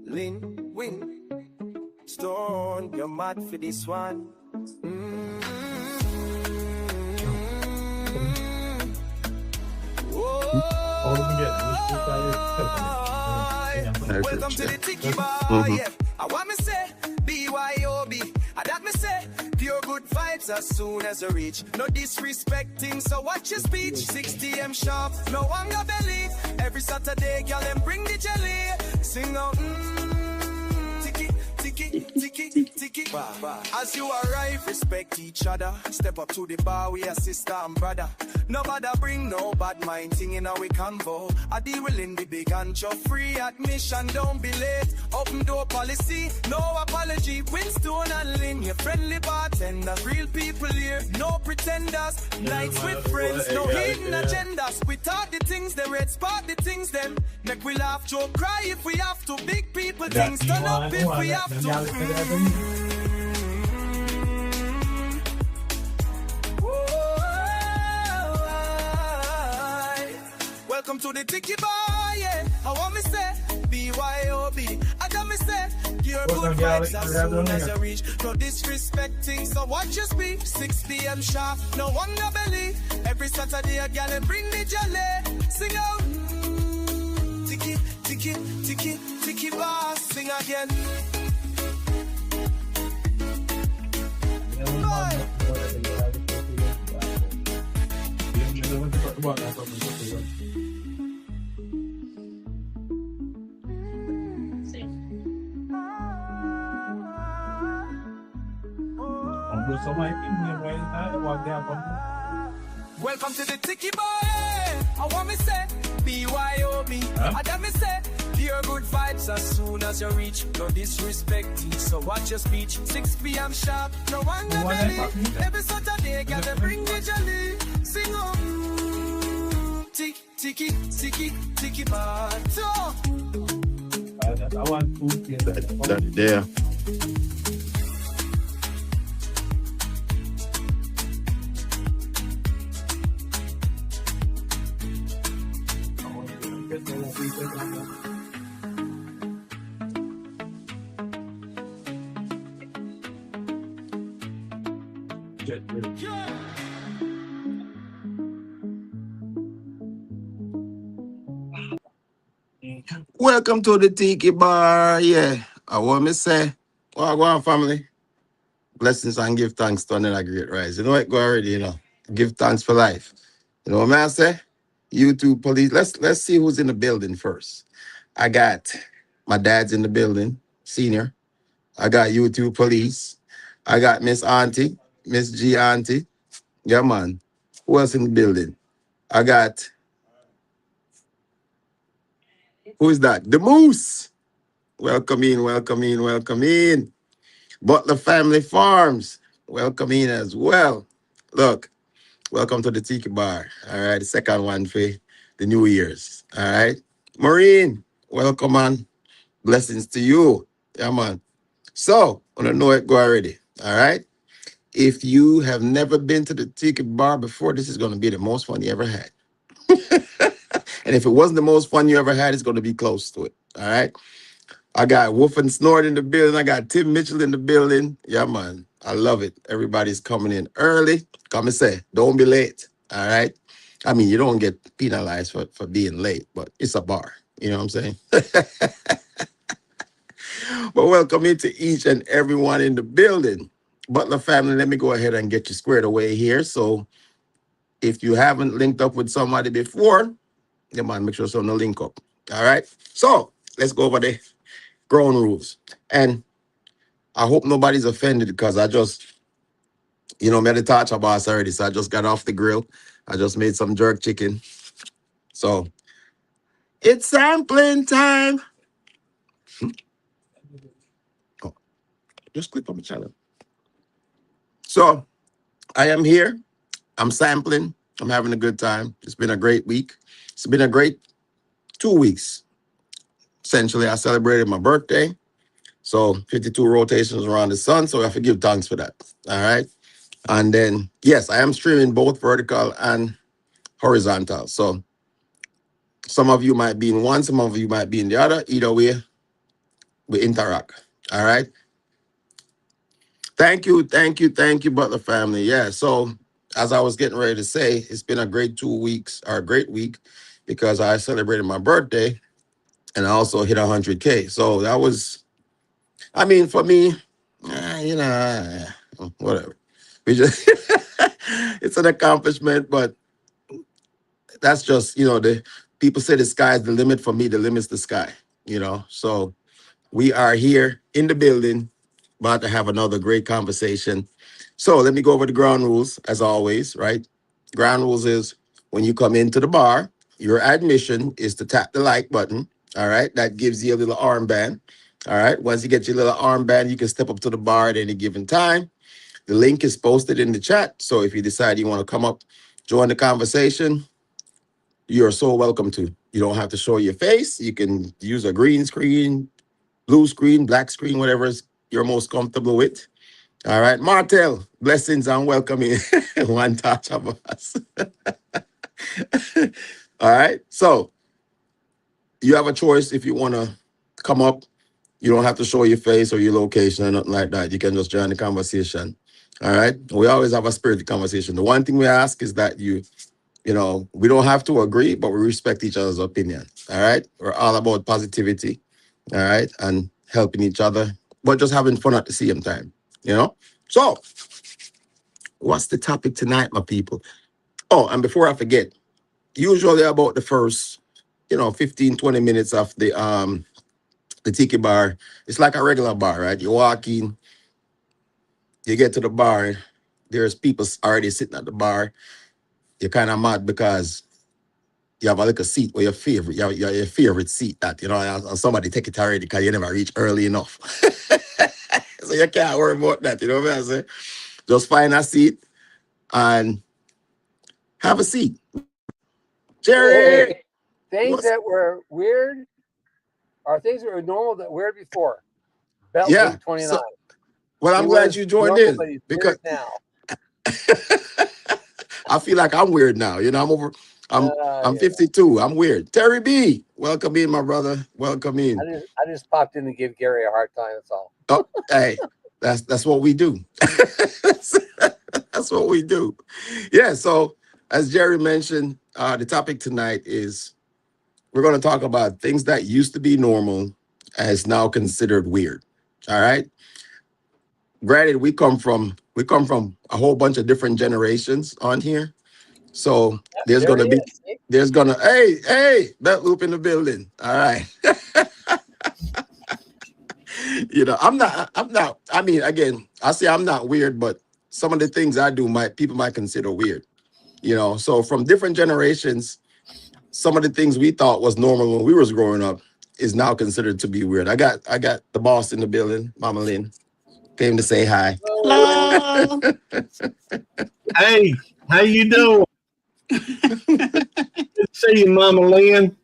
Lin, win, stone, you're mad for this one. Welcome to the Tiki Bar, yeah. I want me say, BYOB. I that me say, pure good vibes as soon as I reach. No disrespecting, so watch your speech. 6 p.m. sharp, no one got belly. Every Saturday, girl, them bring the jelly. Sing out, tiki, tiki, tiki, tiki. As you arrive, respect each other. Step up to the bar, we are sister and brother. Nobody bring no bad mind thing in our convo. I deal in the big and job free admission, don't be late. Open door policy, no apology. Winstone and Lynn, your friendly bartenders. Real people here, no pretenders. Nights with friends, no hidden agendas. We talk the things, the red spot the things, them. Make we laugh, joke, cry if we have to. Big people things, turn up if we have to. Welcome to the Tiki Bar, yeah. I want me say, BYOB. I got me say, your good vibes as soon as I reach. No disrespecting, so watch your speech. 6 p.m. sharp, no one no belly. Every Saturday a gal and bring the jelly. Sing out, Tiki, Tiki, Tiki, Tiki Bar. Sing again. Welcome to the Tiki Bar. I want me say, BYOB. I got me say, pure good vibes as soon as you reach. No disrespecting, so watch your speech. 6 p.m. sharp, no one no belly. Every Saturday, gotta bring the jelly. Sing on, tiki, tiki, tiki, tiki bar. I want food. That there. Welcome to the Tiki Bar. Yeah, I want me say, well, go on, family. Blessings and give thanks to another great rise. You know what? Go already, you know. Give thanks for life. You know what I say? YouTube police. Let's see who's in the building first. I got my dad's in the building, senior. I got YouTube police. I got Miss Auntie, Miss G Auntie. Yeah, man. Who else in the building? I got, who is that? The Moose. Welcome in, welcome in, welcome in. Butler Family Farms. Welcome in as well. Look, welcome to the Tiki Bar. All right, the second one for the New Year's. All right. Maureen, welcome, man. Blessings to you. Yeah, man. So, I don't know it, go already. All right. If you have never been to the Tiki Bar before, this is going to be the most fun you ever had. And if it wasn't the most fun you ever had, it's going to be close to it. All right. I got Wolf and Snort in the building. I got Tim Mitchell in the building. Yeah, man. I love it. Everybody's coming in early. Come and say, don't be late. All right. I mean, you don't get penalized for being late, but it's a bar. You know what I'm saying? But welcome into each and everyone in the building. Butler family, let me go ahead and get you squared away here. So if you haven't linked up with somebody before, come on, make sure someone link up. All right. So let's go over the ground rules. And I hope nobody's offended because I just, made a touch of boss already. So I just got off the grill. I just made some jerk chicken. So it's sampling time. Oh, just click on the channel. So I am here. I'm sampling. I'm having a good time. It's been a great week. It's been a great 2 weeks. Essentially, I celebrated my birthday. So 52 rotations around the sun. So I have to give thanks for that. All right. And then, yes, I am streaming both vertical and horizontal. So Some of you might be in one, some of you might be in the other. Either way, we interact. All right. Thank you, Butler family. Yeah. So as I was getting ready to say, it's been a great 2 weeks or a great week because I celebrated my birthday and I also hit 100K. So that was, I mean, for me, whatever. We just, it's an accomplishment, but that's just, the people say the sky is the limit. For me, the limit's the sky, So we are here in the building, about to have another great conversation. So let me go over the ground rules as always, right? Ground rules is when you come into the bar, your admission is to tap the like button. All right. That gives you a little armband. All right. Once you get your little armband, you can step up to the bar at any given time. The link is posted in the chat. So if you decide you want to come up, join the conversation, you're so welcome to. You don't have to show your face. You can use a green screen, blue screen, black screen, whatever you're most comfortable with. All right, Martel, blessings and welcoming. One touch of us. All right, so you have a choice if you want to come up. You don't have to show your face or your location or nothing like that. You can just join the conversation. All right, we always have a spirited conversation. The one thing we ask is that we don't have to agree, but we respect each other's opinion. All right, we're all about positivity. All right, and helping each other, but just having fun at the same time. So what's the topic tonight, my people? Oh, and before I forget, usually about the first 15, 20 minutes of the tiki bar, it's like a regular bar, right? You walk in, you get to the bar, there's people already sitting at the bar. You're kind of mad because you have a little seat where your favorite seat that, and somebody take it already because you never reach early enough. So you can't worry about that, you know what I'm saying? Just find a seat and have a seat. Jerry! Hey, things that were weird are things that were normal that weird before. Yeah. 29. So, well, I'm glad you joined in because now I feel like I'm weird now. I'm 52. I'm weird. Terry B, welcome in, my brother. Welcome in. I just popped in to give Gary a hard time. That's all. Oh, hey, that's what we do. That's what we do. Yeah. So as Jerry mentioned, the topic tonight is we're going to talk about things that used to be normal as now considered weird. All right. Granted, we come from a whole bunch of different generations on here. So there's gonna hey, Bet Loop in the building. All right. I'm not, I mean, again, I say I'm not weird, but some of the things I do people might consider weird. So from different generations, some of the things we thought was normal when we was growing up is now considered to be weird. I got the boss in the building, Mama Lynn. Came to say hi. Hello. Hey, how you doing? Good to see you, Mama Lynn.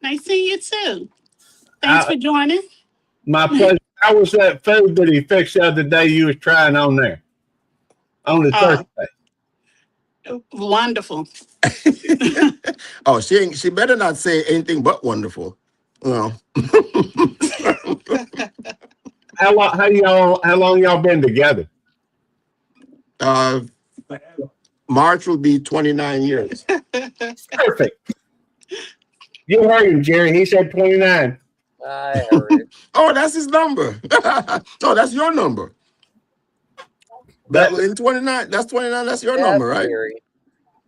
Nice seeing you too. Thanks for joining. My pleasure. How was that food that he fixed the other day you was trying on there? On the Thursday? Wonderful. Oh, she better not say anything but wonderful. How long y'all been together? March will be 29 years. Perfect. You heard him, Jerry. He said 29. I heard it. Oh, that's his number. Oh, that's your number. In 29, that's 29. That's your number, right? Gary.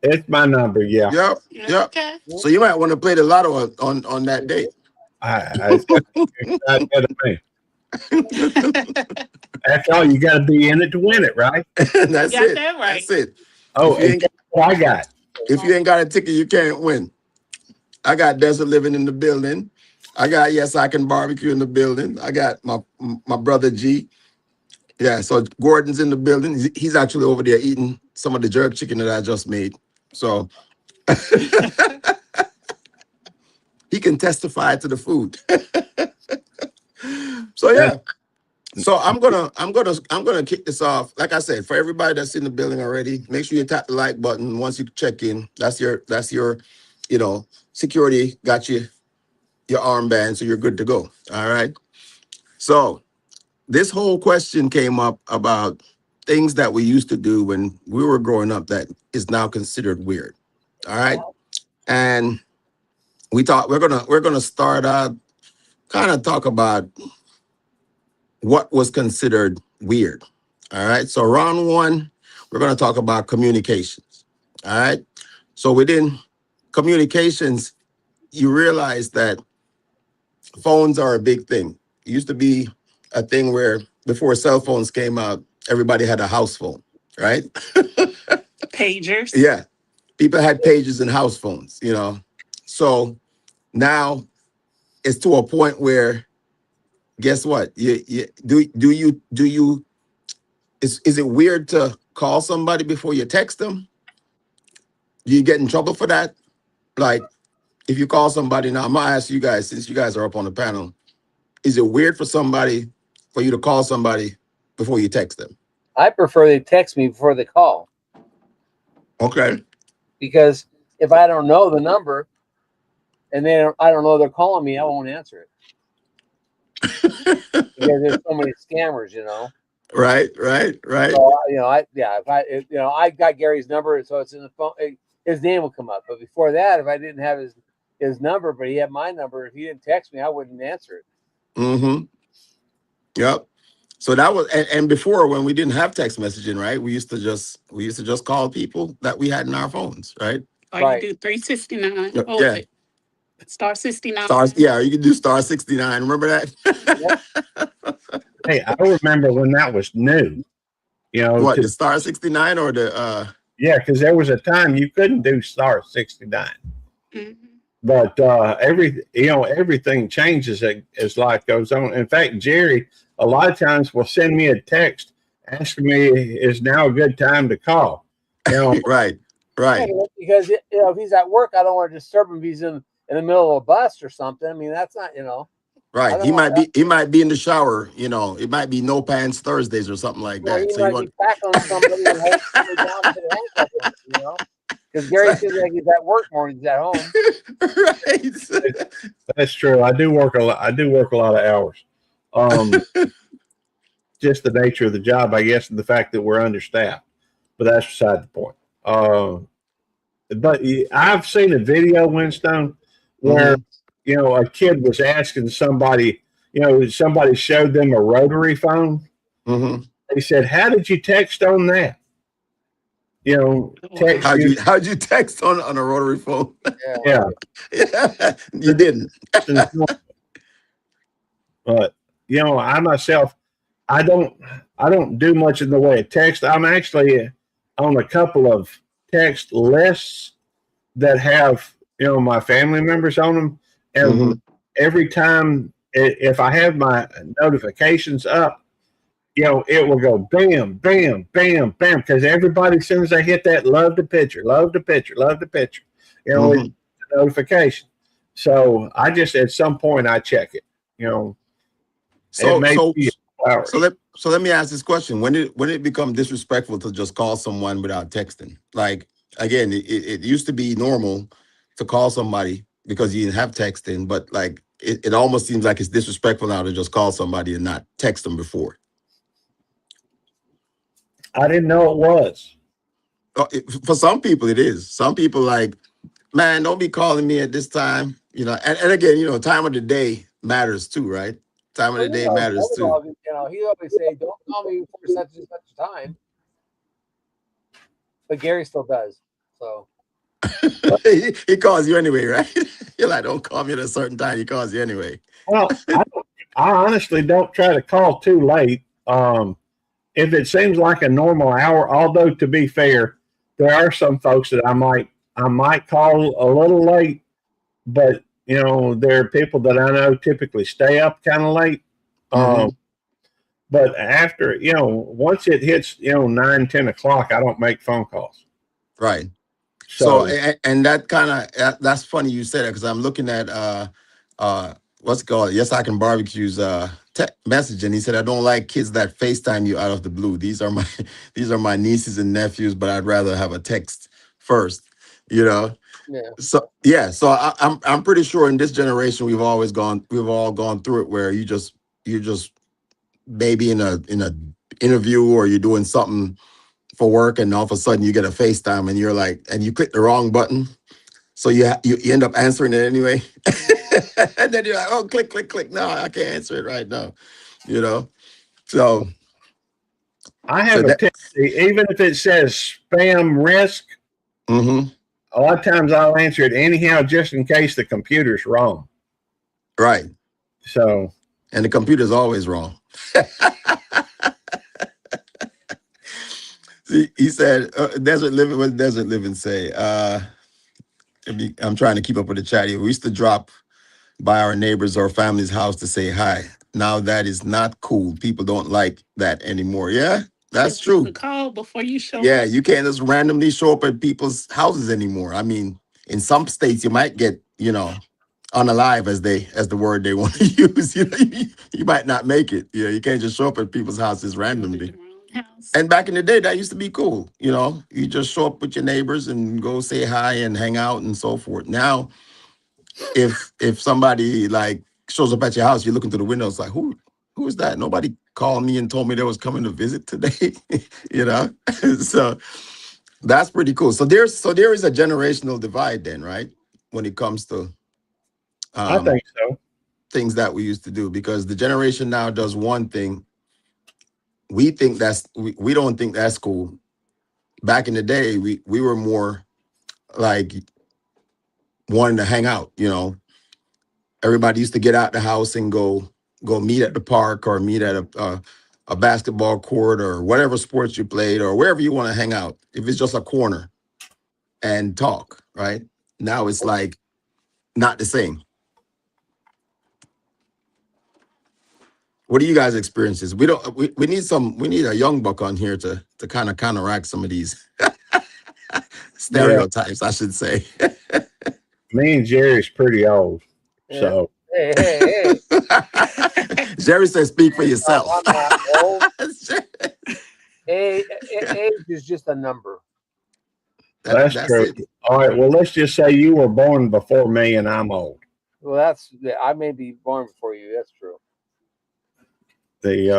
It's my number, yeah. Yep. Okay. So you might want to play the lotto on that date. After all, you got to be in it to win it, right? That's it. That right. That's it. Oh, I got. If you ain't got a ticket, you can't win. I got Desert Living in the building. I got Yes I Can Barbecue in the building. I got my brother G. Yeah, so Gordon's in the building. He's actually over there eating some of the jerk chicken that I just made. So he can testify to the food. So yeah. So I'm gonna kick this off. Like I said, for everybody that's in the building already, make sure you tap the like button once you check in. That's your security got you your armband, so you're good to go. All right. So this whole question came up about things that we used to do when we were growing up that is now considered weird. All right. And we thought we're gonna start out kind of talk about what was considered weird. All right. So round one, we're gonna talk about communications. All right. So within communications, you realize that phones are a big thing. It used to be a thing where before cell phones came out, everybody had a house phone, right? Pagers. Yeah. People had pages and house phones, So now it's to a point where, guess what? Is it weird to call somebody before you text them? Do you get in trouble for that? Like, if you call somebody now, I'm gonna ask you guys, since you guys are up on the panel, is it weird for you to call somebody before you text them? I prefer they text me before they call. Okay. Because if I don't know the number and I don't know they're calling me, I won't answer it. Because there's so many scammers, Right. So, I got Gary's number, so it's in the phone. His name will come up. But before that, if I didn't have his number, but he had my number, if he didn't text me, I wouldn't answer it. Mm-hmm. Yep. So that was, and before, when we didn't have text messaging, right? We used to just call people that we had in our phones, right? Or Right. you do 369. Yeah. Star 69. Yeah, you can do star 69. Remember that? Hey, I remember when that was new. What, the star 69 or the Yeah, because there was a time you couldn't do star 69. Mm-hmm. But everything changes as life goes on. In fact, Jerry a lot of times will send me a text asking me, is now a good time to call? Right. Yeah, because if he's at work, I don't want to disturb him if he's in the middle of a bus or something. I mean, that's not, Right. He might be in the shower, it might be no pants Thursdays or something like that. He So might be tackling somebody and hold somebody down to the handcuff, because Gary seems like he's at work more than he's at home. Right. That's true. I do work a lot. I do work a lot of hours. Just the nature of the job, I guess, and the fact that we're understaffed. But that's beside the point. But I've seen a video, Winstone, where a kid was asking somebody, somebody showed them a rotary phone. Mm-hmm. They said, "How did you text on that?" How'd you text on a rotary phone? Yeah. You didn't. But I myself, I don't do much in the way of text. I'm actually on a couple of text lists that have my family members on them, and every time if I have my notifications up, it will go bam, bam, bam, bam, because everybody, as soon as they hit that, love the picture, notification. So I just, at some point, I check it. So let me ask this question: When did it become disrespectful to just call someone without texting? Like, again, it used to be normal to call somebody because you didn't have texting, but like it almost seems like it's disrespectful now to just call somebody and not text them before. I didn't know it was. For some people, it is. Some people like, man, don't be calling me at this time. And again, time of the day matters too, right? Time of the day matters too. He always say, "Don't call me before such and such time," but Gary still does. So he calls you anyway, right? You're like, "Don't call me at a certain time." He calls you anyway. Well, I honestly don't try to call too late. If it seems like a normal hour, although to be fair, there are some folks that I might call a little late, but there are people that I know typically stay up kind of late. But after, once it hits, 9, 10 o'clock, I don't make phone calls. Right. So and that kind of, that's funny you said that, because I'm looking at what's it called? Yes, I Can Barbecue's message, and he said, "I don't like kids that FaceTime you out of the blue. These are my nieces and nephews, but I'd rather have a text first." Yeah. So I'm pretty sure in this generation we've all gone through it where you're just maybe in a interview or you're doing something for work and all of a sudden you get a FaceTime and you're like and you click the wrong button, so you end up answering it anyway. And then you're like, oh, click click click, no, I can't answer it right now, you know. So I have so a that tendency, even if it says spam risk, mm-hmm, a lot of times I'll answer it anyhow, just in case the computer's wrong. right, So, and the computer's always wrong. He said, "Desert living." What does Desert living say? I'm trying to keep up with the chat here. We used to drop by our neighbors or family's house to say hi. Now that is not cool. People don't like that anymore. Yeah, that's true. Call before you show Yeah, up. you can't just randomly show up at people's houses anymore. I mean, in some states you might get, unalive as the word they want to use. You might not make it. You can't just show up at people's houses randomly. House. And back in the day, that used to be cool. You just show up with your neighbors and go say hi and hang out and so forth. Now, if somebody like shows up at your house, you're looking through the window, it's like, who is that? Nobody called me and told me they was coming to visit today. So that's pretty cool. So there is a generational divide then, right? When it comes to I think so. things that we used to do, because the generation now does one thing. We don't think that's cool. Back in the day, we were more like wanting to hang out. Everybody used to get out the house and go meet at the park or meet at a basketball court or whatever sports you played or wherever you want to hang out. If it's just a corner and talk, right? Now it's like not the same. What are you guys' experiences? We need a young buck on here to kind of counteract some of these stereotypes, I should say. Me and Jerry's pretty old. Yeah. So Hey. Jerry says, speak for yourself. I'm not old. Age is just a number. that's true. It. All right. Well, let's just say you were born before me and I'm old. Well, I may be born before you. That's true. But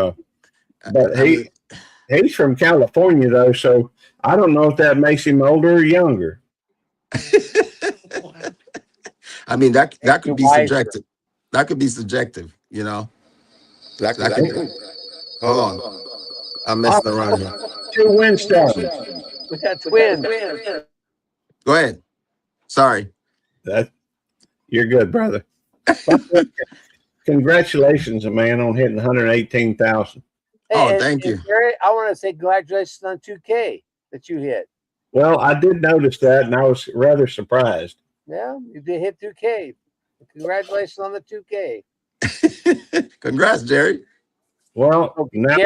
he's from California though, so I don't know if that makes him older or younger. I mean, that could be wiser. subjective. That could be subjective, That could be. Hold on. I'm messing around here. 2 Winstones. We got twins. Go ahead. Sorry. You're good, brother. Congratulations, man, on hitting 118,000. Thank you. Gary, I want to say congratulations on 2K that you hit. Well, I did notice that, and I was rather surprised. Yeah, you did hit 2K. Congratulations on the 2K. Congrats, Jerry. Well, now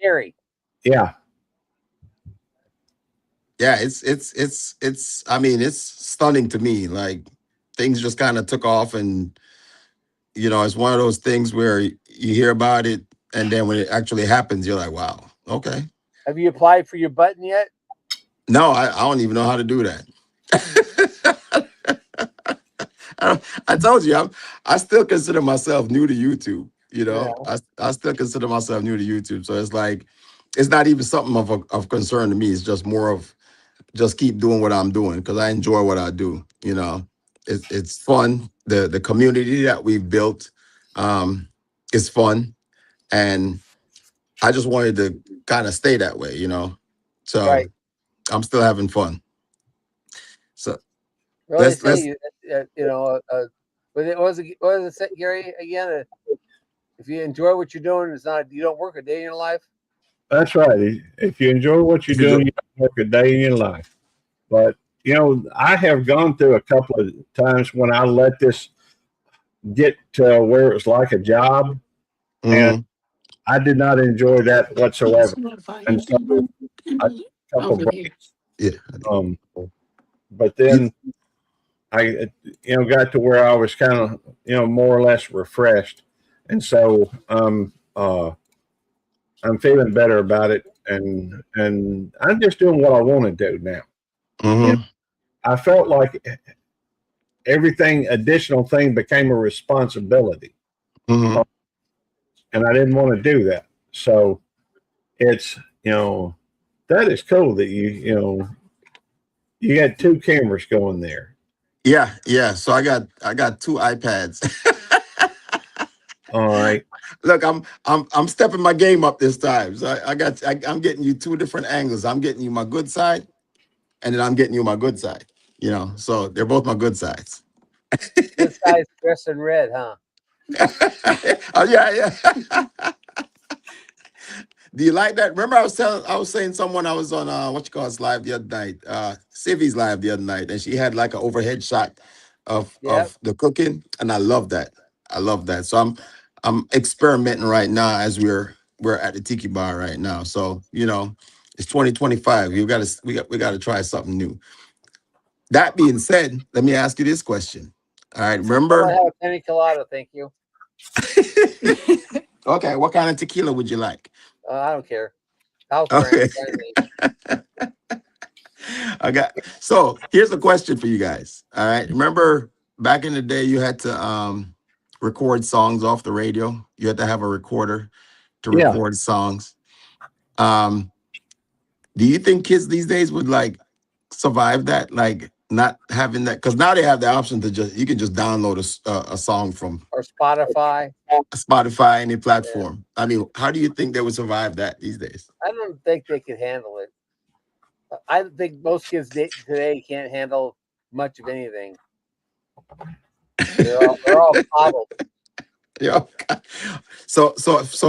Gary. Yeah. Yeah, it's I mean, it's stunning to me. Like things just kind of took off, and it's one of those things where you hear about it and then when it actually happens, you're like, wow, okay. Have you applied for your button yet? No, I don't even know how to do that. I told you, I still consider myself new to YouTube. Yeah. I still consider myself new to YouTube. So it's like, it's not even something of concern to me. It's just more of just keep doing what I'm doing because I enjoy what I do. It's fun. The community that we've built is fun, and I just wanted to kind of stay that way. So right. I'm still having fun. So what was it, Gary? Again, if you enjoy what you're doing, you don't work a day in your life. That's right. If you enjoy what you're doing, you don't work a day in your life. But I have gone through a couple of times when I let this get to where it was like a job, and I did not enjoy that whatsoever. And so a couple breaks. Yeah. But then I, got to where I was kind of, more or less refreshed, and so I'm feeling better about it, and I'm just doing what I want to do now. Mm-hmm. I felt like everything additional thing became a responsibility, Mhm. and I didn't want to do that. So it's, that is cool that you got 2 cameras going there. Yeah. So I got 2 iPads. All right. Look, I'm stepping my game up this time. So I'm getting you 2 different angles. I'm getting you my good side, and then I'm getting you my good side. So they're both my good sides. This guy's dressed in red, huh? Oh yeah. Do you like that? Remember, I was saying someone I was on what you call it live the other night, Civi's live the other night, and she had like an overhead shot of Yep. the cooking, and I love that. I love that. So I'm experimenting right now as we're at the tiki bar right now. So it's 2025. We got to try something new. That being said, let me ask you this question. All right, I remember? have a pina colada, thank you. Okay, what kind of tequila would you like? I don't care. House Okay. brand. So here's a question for you guys. All right. Remember back in the day you had to record songs off the radio? You had to have a recorder to Yeah. record songs. Do you think kids these days would like survive that? Like not having that? Because now they have the option to you can just download a song from Or Spotify. Spotify, any platform. I mean, how do you think they would survive that these days? I don't think they could handle it. I think most kids today can't handle much of anything. They're all coddled. Yeah. So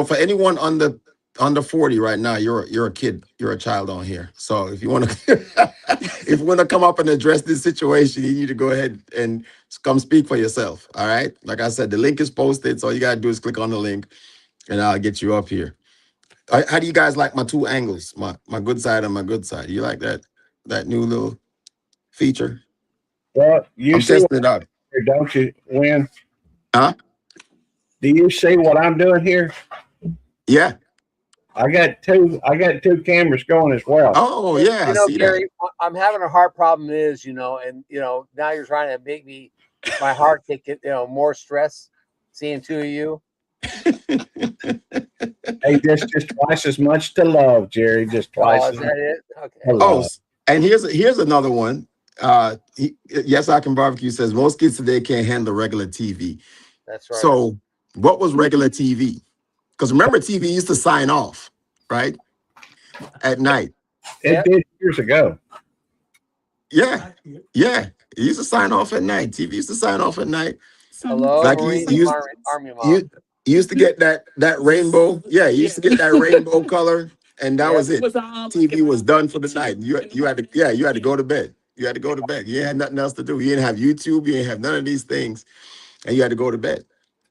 for anyone under 40 right now, you're a kid, you're a child on here. So if you want to if you want to come up and address this situation, you need to go ahead and come speak for yourself. All right. Like I said, the link is posted. So all you gotta do is click on the link and I'll get you up here. How do you guys like my 2 angles? My good side and my good side. You like that new little feature? Well, you I'm see testing it out. here, don't you, Win? Huh? Do you see what I'm doing here? Yeah. I got two cameras going as well. Oh yeah, I see Gary, I'm having a heart problem and now you're trying to make my heart get more stress seeing 2 of you. Hey, just twice as much to love, Jerry. Just twice. Oh, is that it? Okay. Oh, and here's another one. Yes, I Can Barbecue says most kids today can't handle regular TV. That's right. So what was regular TV? Because remember, TV used to sign off, right? At night. It did years ago. Yeah. It used to sign off at night. TV used to sign off at night. Hello, like you Army Mom. You used to get that rainbow. Yeah, you used to get that rainbow color, and that was it. TV was done for the night. You had to go to bed. You had to go to bed. You had nothing else to do. You didn't have YouTube. You didn't have none of these things, and you had to go to bed.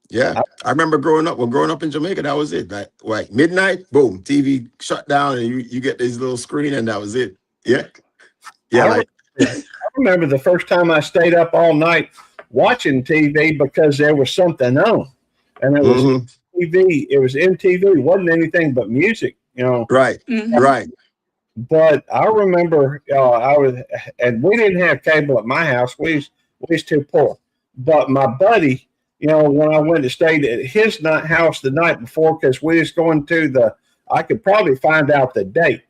Yeah, I remember growing up in Jamaica, that was it. Like midnight, boom, TV shut down, and you get this little screen, and that was it. Yeah. I remember the first time I stayed up all night watching TV because there was something on, and it was TV. It was MTV. It wasn't anything but music, Right. Right. But I remember and we didn't have cable at my house. We was too poor. But my buddy, when I went to stay at his house the night before, because we was going to I could probably find out the date,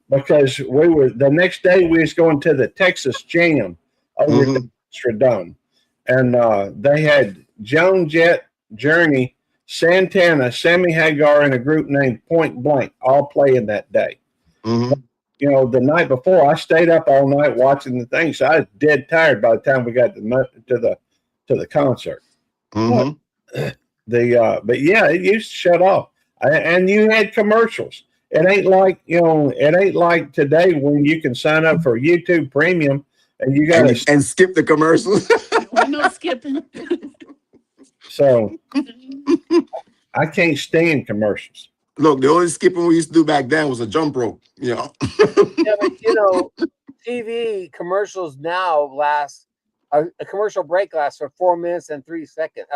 because the next day we was going to the Texas Jam over at the Astrodome, and they had Joan Jett, Journey, Santana, Sammy Hagar, and a group named Point Blank all playing that day. The night before, I stayed up all night watching the thing, so I was dead tired by the time we got to the concert. But yeah, it used to shut off, and you had commercials. It ain't like today when you can sign up for YouTube Premium and you got to skip the commercials. No skipping. So I can't stand commercials. Look, the only skipping we used to do back then was a jump rope. Yeah, but TV commercials now last. A commercial break lasts for 4 minutes and 30 seconds.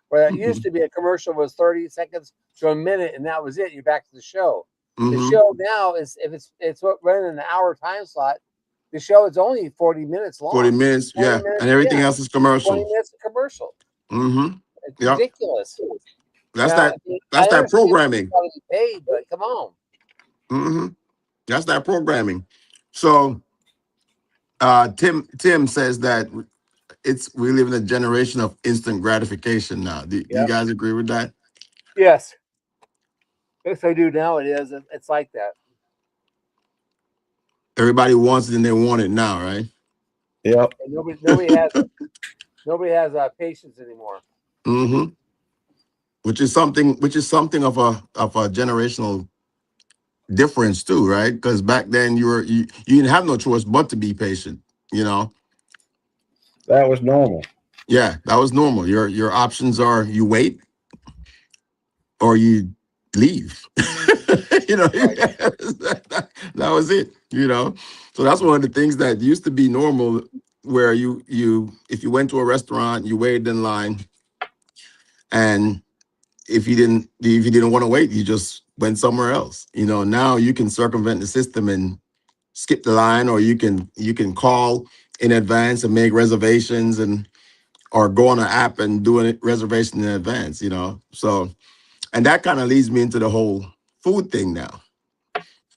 Where that used to be a commercial was 30 seconds to a minute, and that was it. You're back to the show. The show now is if it's running an hour time slot, The show is only 40 minutes long. 40 minutes, 40 yeah. minutes, And everything yeah. else is 20 commercial. minutes of commercial. Mm-hmm. It's Yep. ridiculous. That's Now, that I that's that understand programming. people gotta be paid, but come on. Mm-hmm. That's that programming. So Tim says that we live in a generation of instant gratification now. Do you Yep. guys agree with that? Yes. Yes, I do now. It is. It's like that. Everybody wants it and they want it now, right? Yep. And nobody has patience anymore. Mm-hmm. Which is something of a generational difference too, right? Because back then you didn't have no choice but to be patient, you know. That was normal. Yeah, that was normal. Your options are you wait or you leave. You know, Right. that was it, you know. So that's one of the things that used to be normal, where you if you went to a restaurant, you waited in line, and if you didn't want to wait, you just went somewhere else. You know, now you can circumvent the system and skip the line, or you can call in advance and make reservations, and or go on an app and do a reservation in advance, you know. So, and that kind of leads me into the whole food thing now.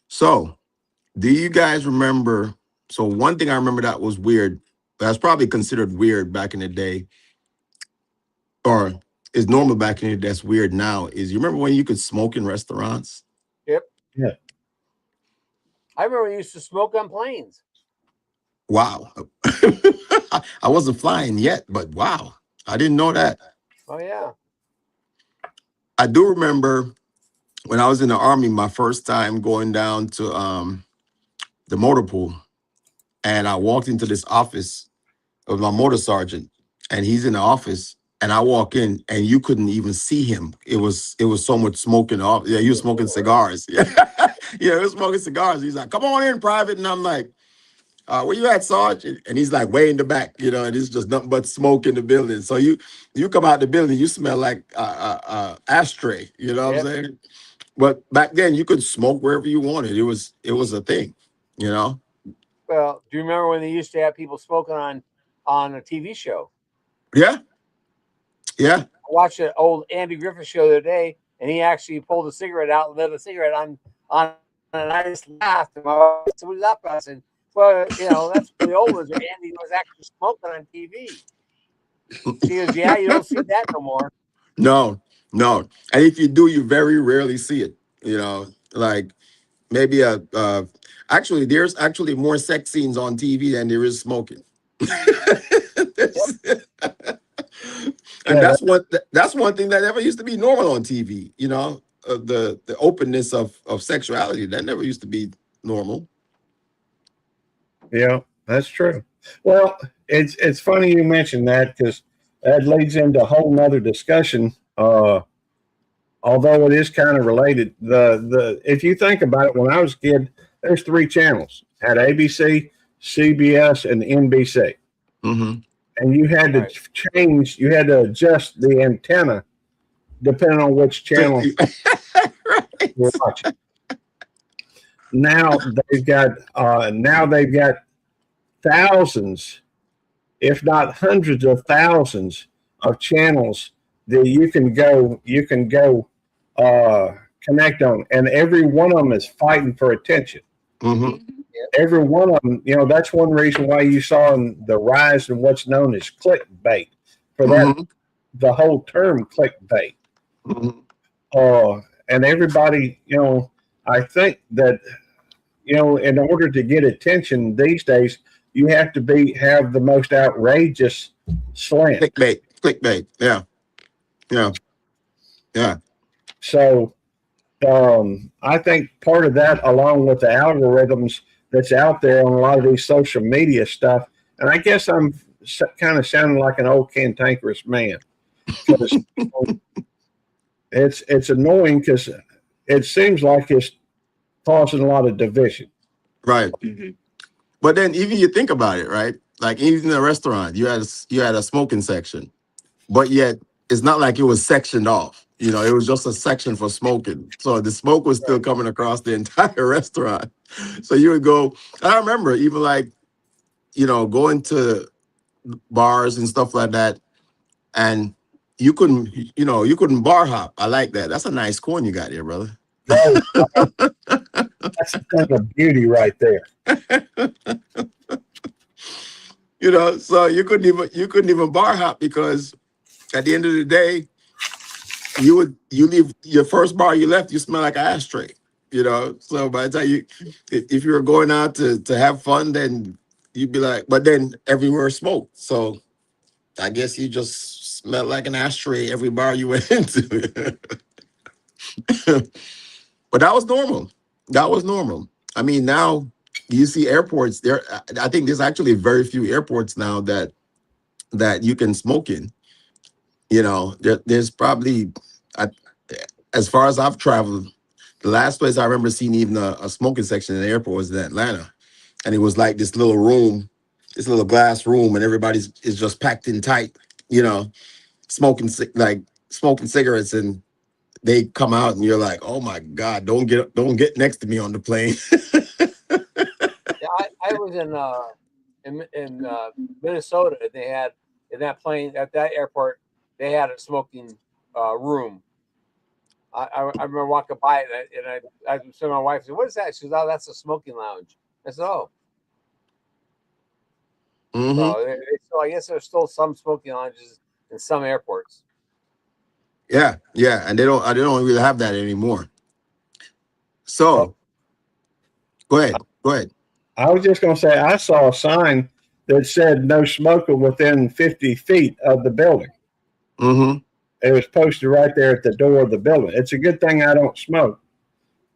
So, do you guys remember? So, one thing I remember that was weird, that's probably considered weird back in the day, or is normal back in the day, that's weird now, is you remember when you could smoke in restaurants? Yep. Yeah. I remember we used to smoke on planes. Wow. I wasn't flying yet, but wow, I didn't know that. Oh yeah. I do remember when I was in the Army, my first time going down to the motor pool, and I walked into this office of my motor sergeant, and he's in the office, and I walk in, and you couldn't even see him. It was so much smoke in the office. Yeah, he was smoking cigars. Yeah, yeah, he was smoking cigars. He's like, "Come on in, Private," and I'm like, "Where you at, Sarge?" And he's like, "Way in the back," you know, and it's just nothing but smoke in the building. So you come out the building, you smell like ashtray. You know what I'm saying? But back then, you could smoke wherever you wanted. It was a thing, you know. Well, do you remember when they used to have people smoking on a TV show? Yeah, yeah. I watched an old Andy Griffith show the other day, and he actually pulled a cigarette out and lit a cigarette on, and I just laughed. And my wife said, "What's up?" I said, "Well, you know, that's the old ones. Andy was actually smoking on TV." She goes, "Yeah, you don't see that no more." No, no. And if you do, you very rarely see it. You know, like maybe actually, there's actually more sex scenes on TV than there is smoking. And Yeah, that's one thing that never used to be normal on TV. You know, the openness of sexuality, that never used to be normal. yeah, that's true. Well, it's funny you mentioned that, because that leads into a whole nother discussion. Although it is kind of related. The If you think about it, when I was a kid, there's 3 channels: had ABC, CBS, and NBC, Mm-hmm. and you had to change, you had to adjust the antenna depending on which channel Right. you're watching. Now they've got thousands, if not hundreds of thousands, of channels that you can go connect on, and every one of them is fighting for attention. Mm-hmm. Every one of them, that's one reason why you saw the rise in what's known as clickbait. For that, Mm-hmm. the whole term clickbait. Mm-hmm. And everybody, I think that, in order to get attention these days, you have to have the most outrageous slant. Clickbait. Yeah. Yeah. Yeah. So I think part of that, along with the algorithms that's out there on a lot of these social media stuff, and I guess I'm kind of sounding like an old cantankerous man, because it's annoying, because it seems like it's causing a lot of division. Right. Mhm. But then even you think about it, right? Like even in a restaurant, you had a smoking section, but yet it's not like it was sectioned off. You know, it was just a section for smoking. So the smoke was still coming across the entire restaurant. So you would go, I remember even like going to bars and stuff like that, and you couldn't bar hop. I like that. That's a nice coin you got there, brother. No, that's a thing of beauty right there. So you couldn't even bar hop because at the end of the day, you leave your first bar you left, you smell like an ashtray. So by the time if you were going out to have fun, then you'd be like, but then everywhere smoked. So I guess you just smelled like an ashtray every bar you went into. But that was normal. That was normal. I mean, now you see airports there. I think there's actually very few airports now that you can smoke in. There's probably, as far as I've traveled, the last place I remember seeing even a smoking section in the airport was in Atlanta. And it was like this little room, this little glass room, and everybody's is just packed in tight, smoking cigarettes, and they come out and you're like, oh my God, don't get next to me on the plane. Yeah, I was in Minnesota. They had in that plane at that airport, they had a smoking room. I remember walking by it, and I said to my wife, "What is that?" She said, "Oh, that's a smoking lounge." I said, "Oh." Mm-hmm. So I guess there's still some smoking lounges in some airports. Yeah, and they don't really have that anymore. So, go ahead. I was just going to say, I saw a sign that said no smoking within 50 feet of the building. Mm-hmm. It was posted right there at the door of the building. It's a good thing I don't smoke.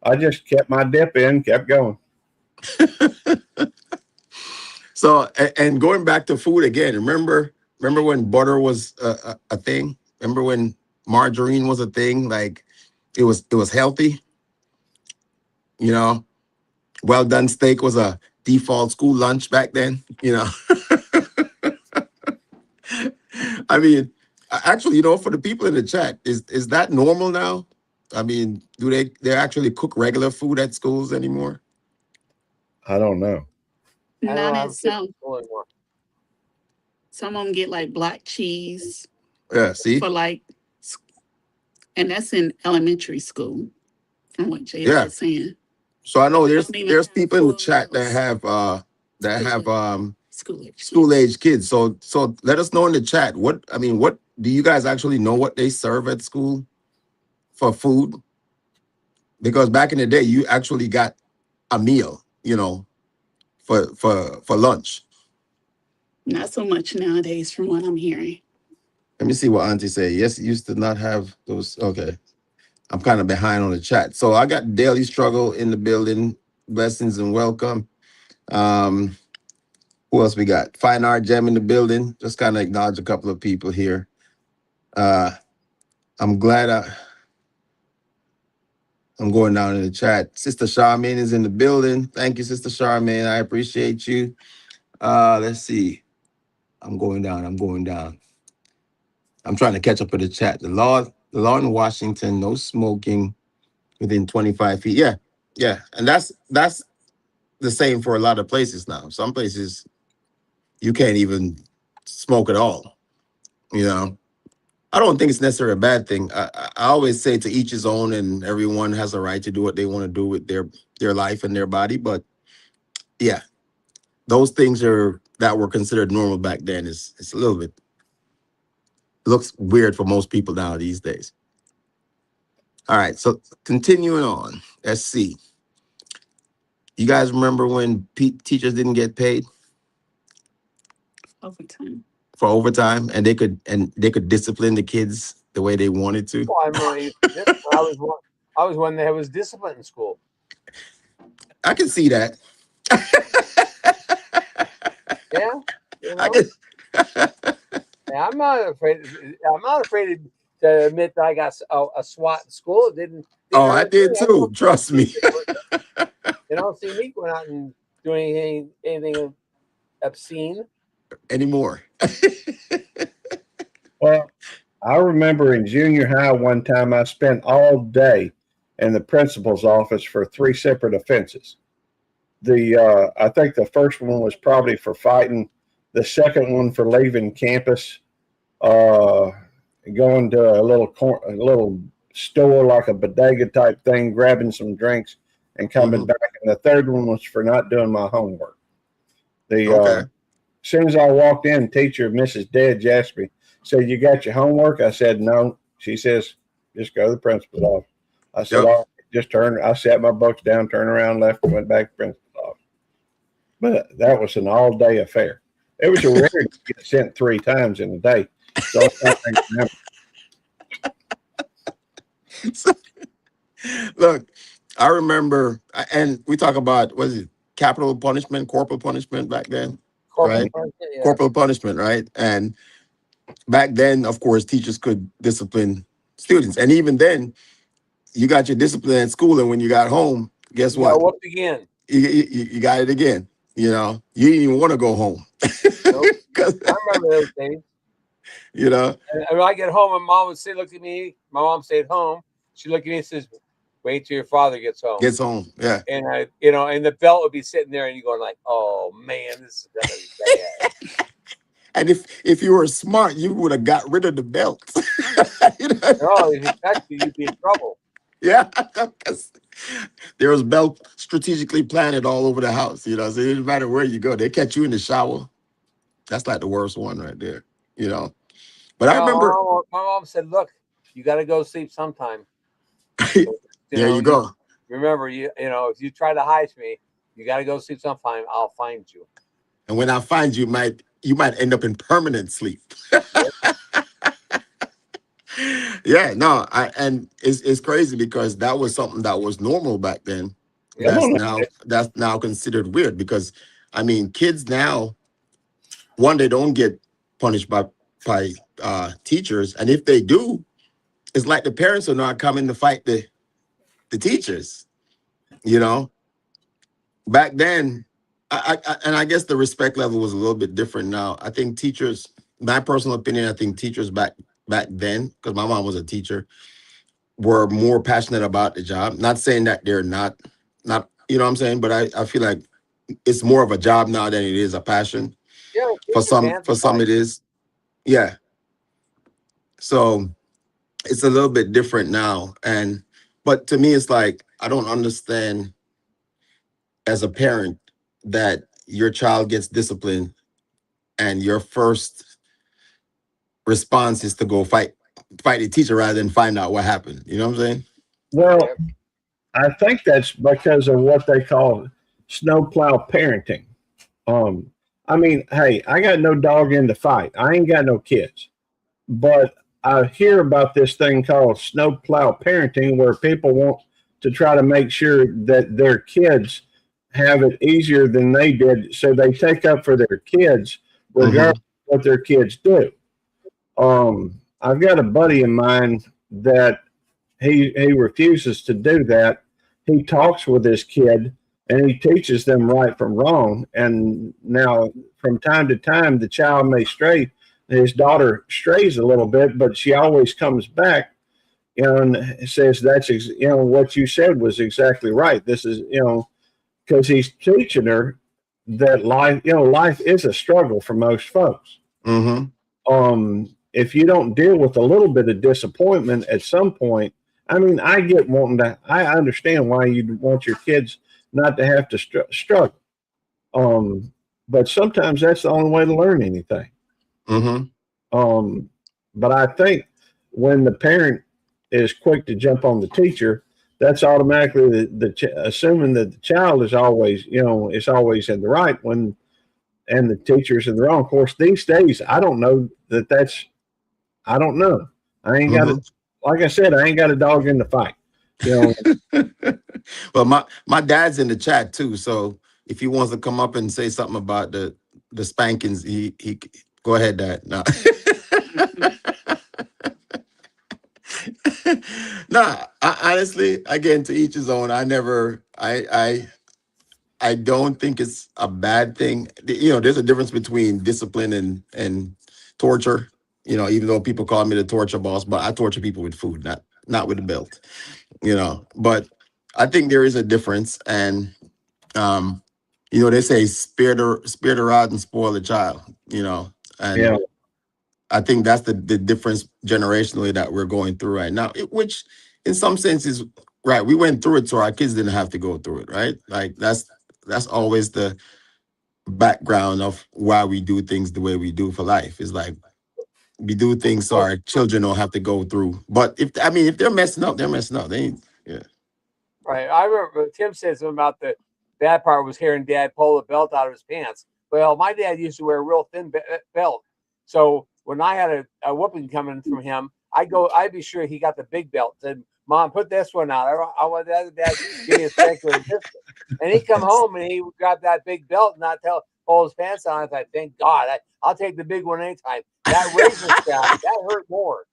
I just kept my dip in, kept going. So, and going back to food again, remember when butter was a thing? Remember when margarine was a thing? Like it was healthy. Well done steak was a default school lunch back then. I mean, actually, for the people in the chat, is that normal now? I mean, do they actually cook regular food at schools anymore? I don't know. Not at some. Some of them get like black cheese. Yeah, see? And that's in elementary school, from what Jay was saying. So I know there's people in the chat that have school age kids. So let us know in the chat what do you guys actually know what they serve at school for food? Because back in the day, you actually got a meal, for lunch. Not so much nowadays, from what I'm hearing. Let me see what Auntie say. Yes, it used to not have those. Okay. I'm kind of behind on the chat. So I got Daily Struggle in the building. Blessings and welcome. Who else we got? Fine Art Gem in the building. Just kind of acknowledge a couple of people here. I'm glad I'm going down in the chat. Sister Charmaine is in the building. Thank you, Sister Charmaine. I appreciate you. Let's see. I'm going down. I'm trying to catch up with the chat. The law in Washington, no smoking within 25 feet. Yeah. And that's the same for a lot of places now. Some places you can't even smoke at all. I don't think it's necessarily a bad thing. I always say to each his own, and everyone has a right to do what they want to do with their life and their body. But yeah, those things that were considered normal back then it's a little bit looks weird for most people now these days. All right, so continuing on. Let's see. You guys remember when teachers didn't get paid? Overtime. For overtime, and they could discipline the kids the way they wanted to. Well, I was one that was disciplined in school. I can see that. Yeah, I'm not afraid to admit that I got a SWAT in school. It didn't. I did too. Trust me. You don't see me going out and doing anything obscene anymore. Well, I remember in junior high one time I spent all day in the principal's office for 3 separate offenses. I think the first one was probably for fighting. The second one for leaving campus, going to a little store like a bodega type thing, grabbing some drinks and coming back. And the third one was for not doing my homework. As soon as I walked in, teacher Mrs. Dedge asked me, said, "You got your homework?" I said, "No." She says, "Just go to the principal's office." I said, "All right." Just turned. I sat my books down, turned around, left, and went back to the principal's office. But that was an all-day affair. It was a record to get sent 3 times in a day. So look, I remember, and we talk about, what is it, capital punishment, corporal punishment back then, right? Corporal punishment, right? And back then, of course, teachers could discipline students. And even then, you got your discipline at school, and when you got home, guess what? What again? You got it again. You know, you didn't even want to go home. Nope. I remember those days. You know, and when I get home, and mom would say, "Look at me." My mom stayed home. She looked at me and says, "Wait till your father gets home." Yeah. And I, and the belt would be sitting there, and you going like, "Oh man, this is gonna be bad." And if you were smart, you would have got rid of the belt. You know? No, if you touched it, you'd be in trouble. Yeah, because there was belt strategically planted all over the house. You know, so it didn't matter where you go. They catch you in the shower. That's like the worst one right there. You know, but I remember my mom said, "Look, you got to go sleep sometime." So, there you go. Remember, if you try to hide me, you got to go sleep sometime. I'll find you. And when I find you, you might end up in permanent sleep. Yeah, no, and it's crazy because that was something that was normal back then. That's now considered weird because, I mean, kids now, one, they don't get punished by teachers, and if they do, it's like the parents are not coming to fight the teachers. You know, back then, I guess the respect level was a little bit different now. I think teachers, my personal opinion, I think teachers back then, because my mom was a teacher, were more passionate about the job. Not saying that they're not, you know what I'm saying, but I feel like it's more of a job now than it is a passion. Yeah, for some it is. Yeah. So it's a little bit different now. But to me, it's like, I don't understand as a parent that your child gets disciplined and your first response is to go fight the teacher rather than find out what happened. You know what I'm saying? Well, I think that's because of what they call snowplow parenting. I mean, hey, I got no dog in the fight. I ain't got no kids. But I hear about this thing called snowplow parenting where people want to try to make sure that their kids have it easier than they did. So they take up for their kids regardless of what their kids do. I've got a buddy of mine that he refuses to do that. He talks with his kid and he teaches them right from wrong. And now from time to time, the child may stray. His daughter strays a little bit, but she always comes back, and says, "That's, what you said was exactly right." This is, because he's teaching her that life is a struggle for most folks. If you don't deal with a little bit of disappointment at some point, I mean, I understand why you'd want your kids not to have to struggle. But sometimes that's the only way to learn anything. But I think when the parent is quick to jump on the teacher, that's automatically assuming that the child is always, is always in the right and the teacher's in the wrong. Of course, these days, I don't know I don't know. I ain't got like I said, I ain't got a dog in the fight. Well, my dad's in the chat too, so if he wants to come up and say something about the spankings, he go ahead, Dad. No. Honestly, again, to each his own. I don't think it's a bad thing. There's a difference between discipline and torture. Even though people call me the torture boss, but I torture people with food, not with the belt. But I think there is a difference, and You know, they say spare the rod and spoil the child. You know, Yeah. and I think that's the difference generationally that we're going through right now. Which, in some senses, right, we went through it, so our kids didn't have to go through it, right? Like that's always the background of why we do things the way we do for life. Is like we do things so Oh, our children don't have to go through. But if they're messing up, they're messing up. They ain't, yeah. right. I remember Tim said something about the bad part was hearing Dad pull the belt out of his pants. Well, my dad used to wear a real thin belt, so when I had a whooping coming from him, I'd be sure he got the big belt. Said, "Mom, put this one out. I want that dad give me a spank with this." And he'd come home and he would grab that big belt and not pull his pants on. I thought, thank God, I'll take the big one anytime. That razor strap that hurt more.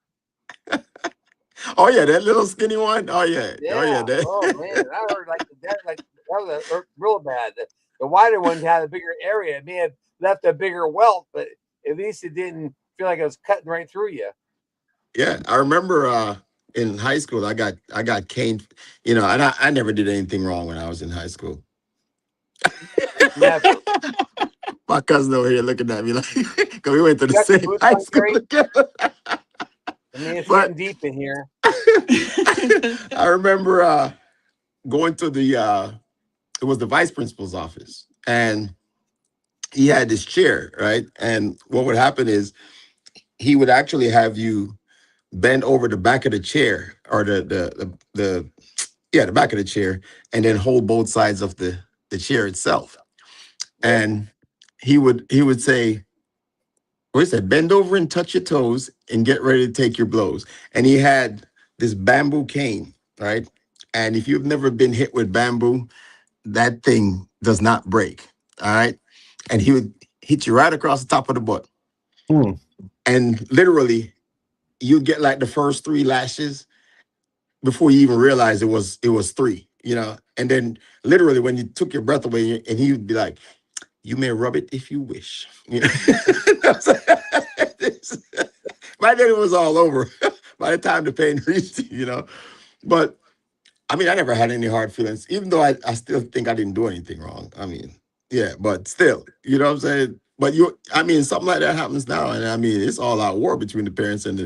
Oh yeah, that little skinny one. Oh yeah. Oh Yeah. yeah. Oh man, that hurt like that was real bad. The wider one had a bigger area. It may have left a bigger welt, but at least it didn't feel like it was cutting right through you. Yeah. I remember in high school I got caned, you know, and I never did anything wrong when I was in high school. Never. My cousin over here looking at me like, because we went to the You got your same boots high on, school Gary? together. I mean, it's But getting deep in here. I remember going to it was the vice principal's office, and he had this chair, right? And what would happen is he would actually have you bend over the back of the chair, or the back of the chair, and then hold both sides of the chair itself. Yep. And he would say, what he said, bend over and touch your toes and get ready to take your blows. And he had this bamboo cane, right? And if you've never been hit with bamboo, that thing does not break. All right. And he would hit you right across the top of the butt. Hmm. And literally, you get like the first three lashes before you even realize it was three, you know. And then literally when you took your breath away, and he would be like, you may rub it if you wish. You know? By then it was all over. By the time the pain reached, you know. But I mean, I never had any hard feelings, even though I still think I didn't do anything wrong. I mean, yeah, but still, you know what I'm saying? But I mean, something like that happens now. And I mean, it's all out war between the parents and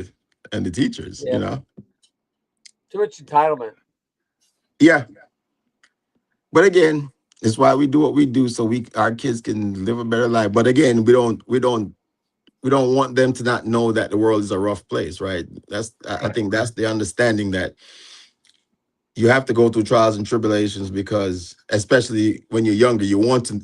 the teachers, you Yeah. know? Too much entitlement. Yeah. But again, it's why we do what we do, so our kids can live a better life. But again, we don't want them to not know that the world is a rough place, right? I think that's the understanding, that you have to go through trials and tribulations, because especially when you're younger, you want to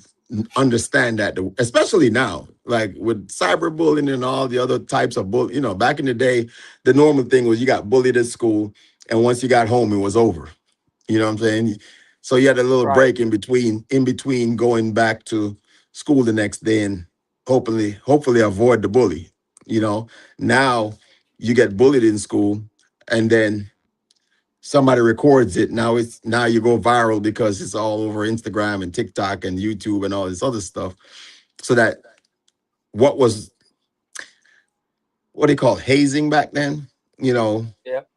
understand that, especially now, like with cyberbullying and all the other types of bullying. You know, back in the day, the normal thing was you got bullied at school, and once you got home, it was over. You know what I'm saying? So you had a little Right. break in between going back to school the next day, and hopefully avoid the bully. You know, now you get bullied in school, and then somebody records it. Now you go viral because it's all over Instagram and TikTok and YouTube and all this other stuff. So that what do you call it, hazing back then? You know, Yep.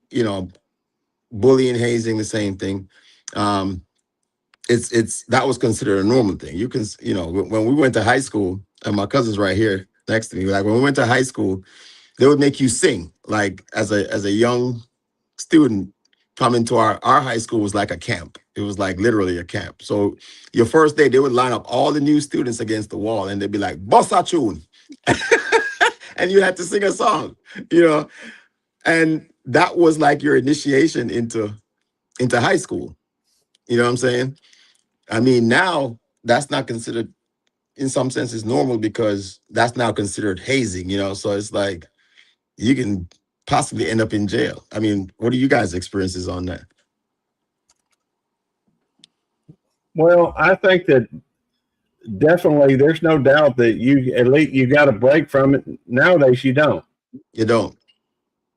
you know, bullying, hazing, the same thing. Um, it's that was considered a normal thing. You can, you know, when we went to high school, and my cousin's right here next to me. Like when we went to high school, they would make you sing. Like as a young student coming to our high school was like a camp. It was like literally a camp. So your first day, they would line up all the new students against the wall, and they'd be like, "Bossa tune," and you had to sing a song, you know. And that was like your initiation into high school. You know what I'm saying? I mean, now that's not considered, in some senses, normal, because that's now considered hazing, you know? So it's like you can possibly end up in jail. I mean, what are you guys' experiences on that? Well, I think that definitely there's no doubt that you at least you got a break from it. Nowadays you don't, You don't.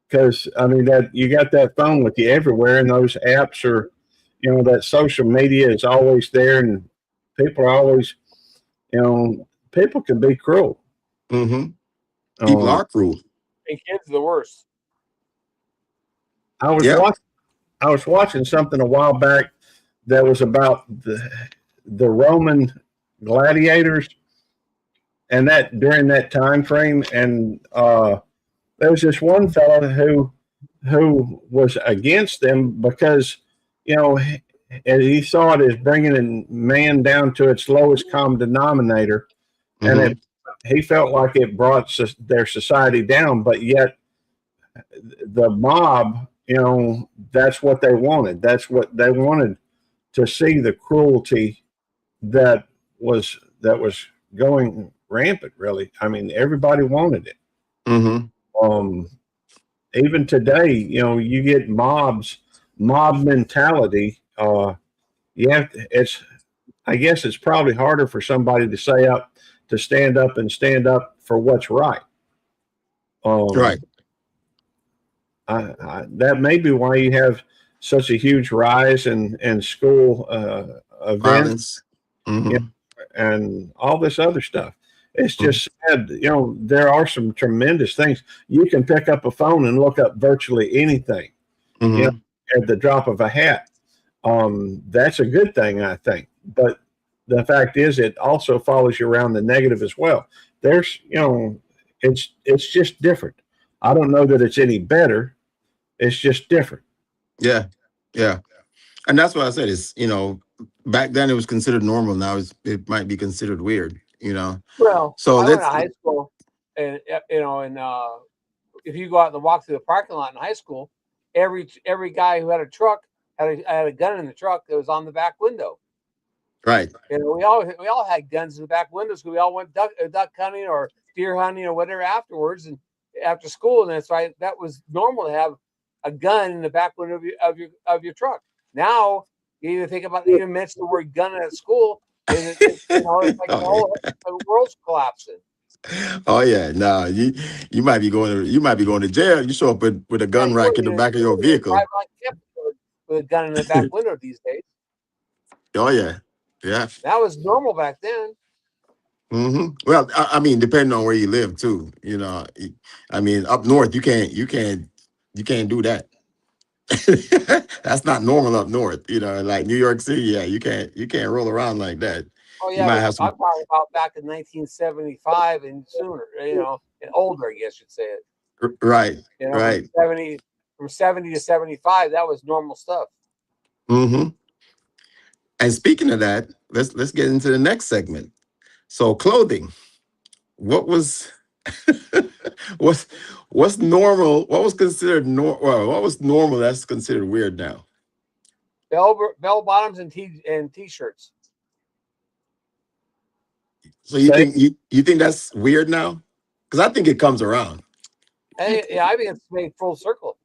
because I mean that you got that phone with you everywhere, and those apps are, that social media is always there, and people are always, people can be cruel. Mm-hmm. People Um, are cruel. And kids are the worst. I was Yeah. watching something a while back that was about the Roman gladiators, and that during that time frame, and there was this one fellow who was against them because, you know, and he saw it as bringing man down to its lowest common denominator, and he felt like it brought their society down. But yet, the mob, you know, that's what they wanted. That's what they wanted, to see the cruelty that was going rampant. Really, I mean, everybody wanted it. Even today, you know, you get mob mentality. I guess it's probably harder for somebody to stand up for what's right. Right. That may be why you have such a huge rise in school events, and all this other stuff. It's just sad. You know, there are some tremendous things. You can pick up a phone and look up virtually anything, you know, at the drop of a hat. That's a good thing, I think. But the fact is, it also follows you around the negative as well. There's, you know, it's just different. I don't know that it's any better. It's just different. Yeah. And that's what I said is, you know, back then it was considered normal. Now it might be considered weird, you know. Well, so I went to high school, and you know, and if you go out and walk through the parking lot in high school, every guy who had a truck had a gun in the truck that was on the back window. Right. You know, we all had guns in the back windows because we all went duck hunting or deer hunting or whatever afterwards, and after school. And that's right. That was normal to have a gun in the back window of your truck. Now you even think about even mention the word gun at school, and it's like the world's collapsing. Oh yeah, no, you might be going to jail. You show up with a gun rack in the back of your vehicle. With a gun in the back window these days. Oh yeah. That was normal back then. Well, I mean, depending on where you live too. You know, I mean, up north you can't do that. That's not normal up north. You know, like New York City, yeah, you can't roll around like that. Oh yeah, I'm talking about back in 1975 and sooner. You know, and older, I guess you'd say it. Right. You know, right. From 70 to 75, that was normal stuff. And speaking of that, let's get into the next segment. So clothing, what was what's normal? What was considered what was normal that's considered weird now? Bell bottoms and t-shirts. So you think that's weird now? Because I think it comes around. Yeah, I think it's made full circle.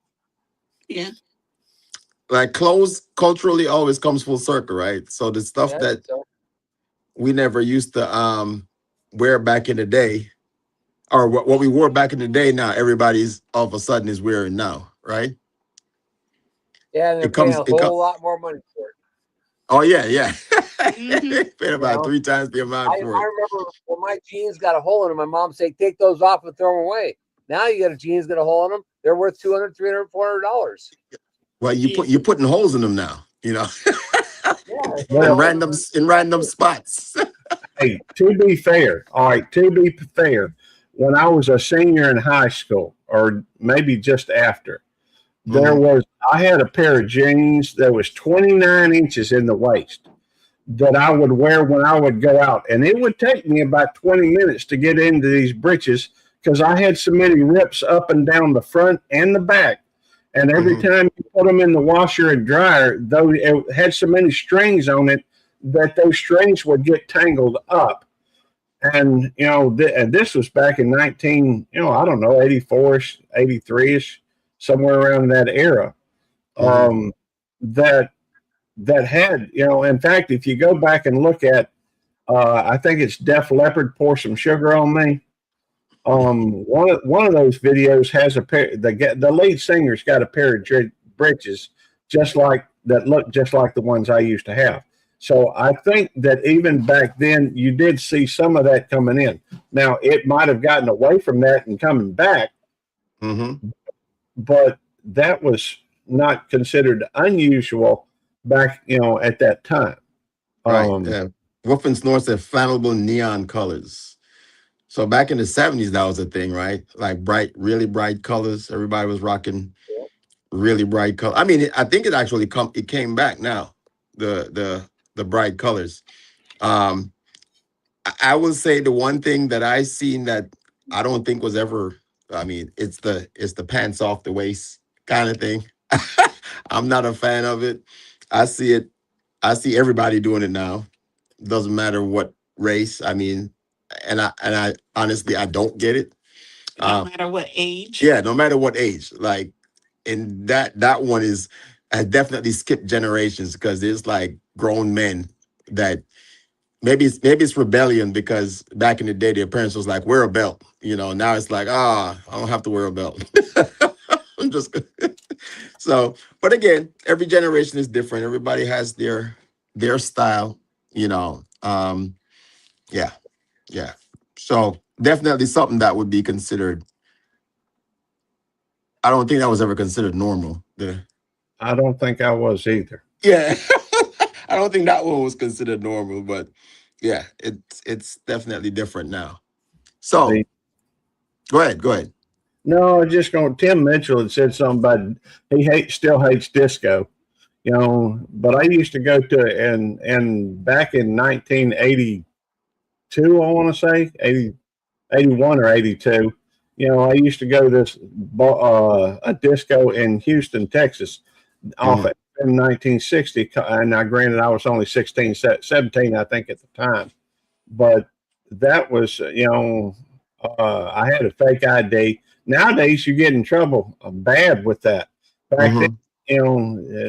Yeah. Like clothes culturally always comes full circle, right? So the stuff that we never used to wear back in the day, or what we wore back in the day, now everybody's all of a sudden is wearing now, right? Yeah, and they're paying a whole lot more money for it. Oh yeah. Paid about 3 times the amount for it. I remember when my jeans got a hole in them, my mom said, "Take those off and throw them away." Now you got a jeans got a hole in them; they're worth $200, $300, $400. Well, you're putting holes in them now, you know. Yeah, in random spots. Hey, to be fair, when I was a senior in high school, or maybe just after, I had a pair of jeans that was 29 inches in the waist that I would wear when I would go out. And it would take me about 20 minutes to get into these breeches because I had so many rips up and down the front and the back. And every time you put them in the washer and dryer, though it had so many strings on it that those strings would get tangled up. And, you know, and this was back in 84-ish, 83-ish, somewhere around that era. That had, you know, in fact, if you go back and look at, I think it's Def Leppard, Pour Some Sugar on Me. One of those videos has a pair. The lead singer's got a pair of breeches just like that, look just like the ones I used to have. So I think that even back then you did see some of that coming in. Now it might have gotten away from that and coming back, but that was not considered unusual back, you know, at that time. Right. Wolf and Snore said flammable neon colors. So back in the 70s, that was a thing, right? Like bright, really bright colors. Everybody was rocking really bright color. I mean, I think it actually it came back now. The bright colors. Um, I will say the one thing that I seen that I don't think was ever. I mean, it's the pants off the waist kind of thing. I'm not a fan of it. I see it. I see everybody doing it now. Doesn't matter what race. I mean, and I honestly I don't get it. No matter what age. Yeah, no matter what age. Like, and that one is has definitely skipped generations because there's like grown men that maybe it's rebellion because back in the day their parents was like wear a belt. Now it's like I don't have to wear a belt. I'm just so. But again, every generation is different. Everybody has their style. Yeah, yeah. So definitely something that would be considered. I don't think that was ever considered normal. I don't think I was either. Yeah, I don't think that one was considered normal, but yeah, it's definitely different now. So go ahead. No, I just going. Tim Mitchell had said something about he still hates disco, But I used to go to and back in 1982, I want to say 81 or 82. I used to go to this a disco in Houston, Texas, off in 1960. And granted, I was only 16, 17, I think, at the time. But that was, I had a fake ID. Nowadays, you get in trouble bad with that. Back then,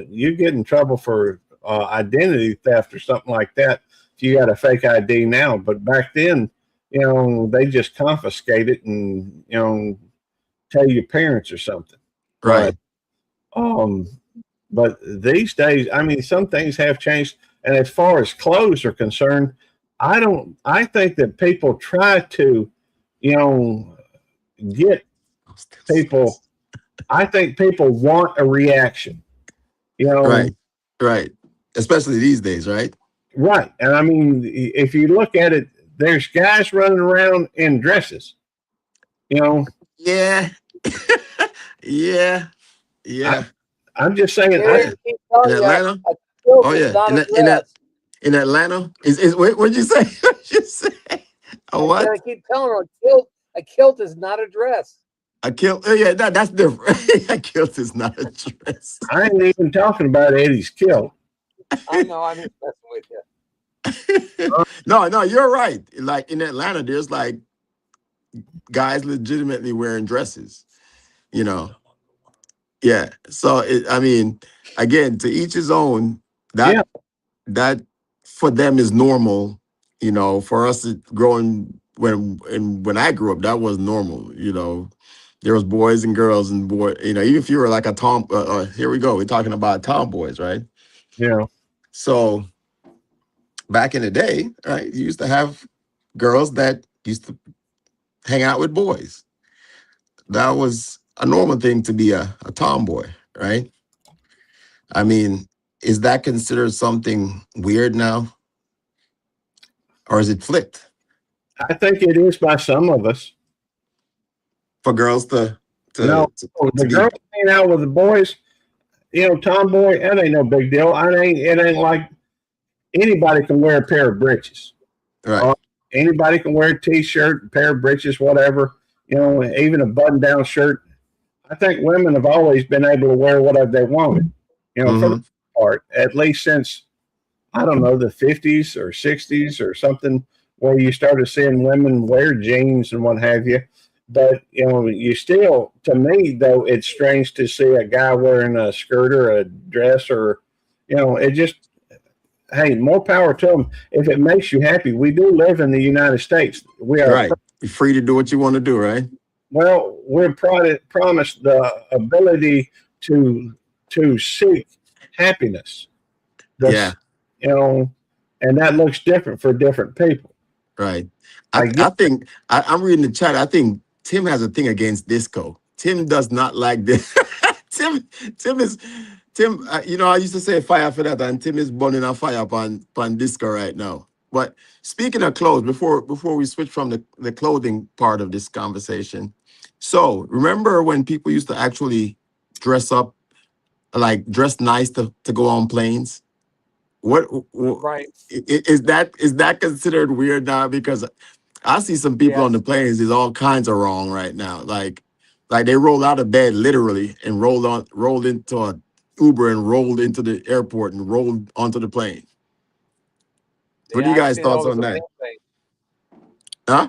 you get in trouble for identity theft or something like that if you got a fake ID now. But back then, they just confiscate it and, tell your parents or something. Right. But these days, I mean, some things have changed. And as far as clothes are concerned, I think that people try to, get people. I think people want a reaction, Right. Especially these days, right? Right. And I mean, if you look at it, there's guys running around in dresses, Yeah. I'm just saying. In Atlanta? Oh yeah. In Atlanta? What'd you say? What'd you say? What? I keep telling her a kilt is not a dress. A kilt? Oh yeah, that's different. A kilt is not a dress. I ain't even talking about Eddie's kilt. I know, I'm just messing with you. No, you're right. Like in Atlanta, there's like guys legitimately wearing dresses, Yeah. So I mean, again, to each his own. That for them is normal, For us growing when I grew up, that was normal, There was boys and girls and even if you were like a tom. Here we go. We're talking about tomboys, right? Yeah. So back in the day, right, you used to have girls that used to hang out with boys. That was a normal thing to be a tomboy, right? I mean, is that considered something weird now? Or is it flipped? I think it is by some of us. For girls the girls hanging out with the boys, tomboy, that ain't no big deal. It ain't like anybody can wear a pair of breeches. Right. Anybody can wear a t-shirt, a pair of breeches, whatever, even a button-down shirt. I think women have always been able to wear whatever they wanted, for the most part, at least since, I don't know, the 50s or 60s or something, where you started seeing women wear jeans and what have you. But, you still, to me, though, it's strange to see a guy wearing a skirt or a dress or, it just, hey, more power to them. If it makes you happy, we do live in the United States. We are right. You're free to do what you want to do, right? Well, we're promised the ability to seek happiness. And that looks different for different people. Right. I think I'm reading the chat. I think Tim has a thing against disco. Tim does not like this. Tim, I used to say fire for that, and Tim is burning a fire upon disco right now. But speaking of clothes, before we switch from the clothing part of this conversation, so remember when people used to actually dress up, like dress nice to go on planes? Right. Is that considered weird now? Because I see some people on the Yes. planes is all kinds of wrong right now. Like they roll out of bed literally and rolled into a Uber and rolled into the airport and rolled onto the plane. What do Yeah, you I've guys seen thoughts almost on the that? same thing. Huh?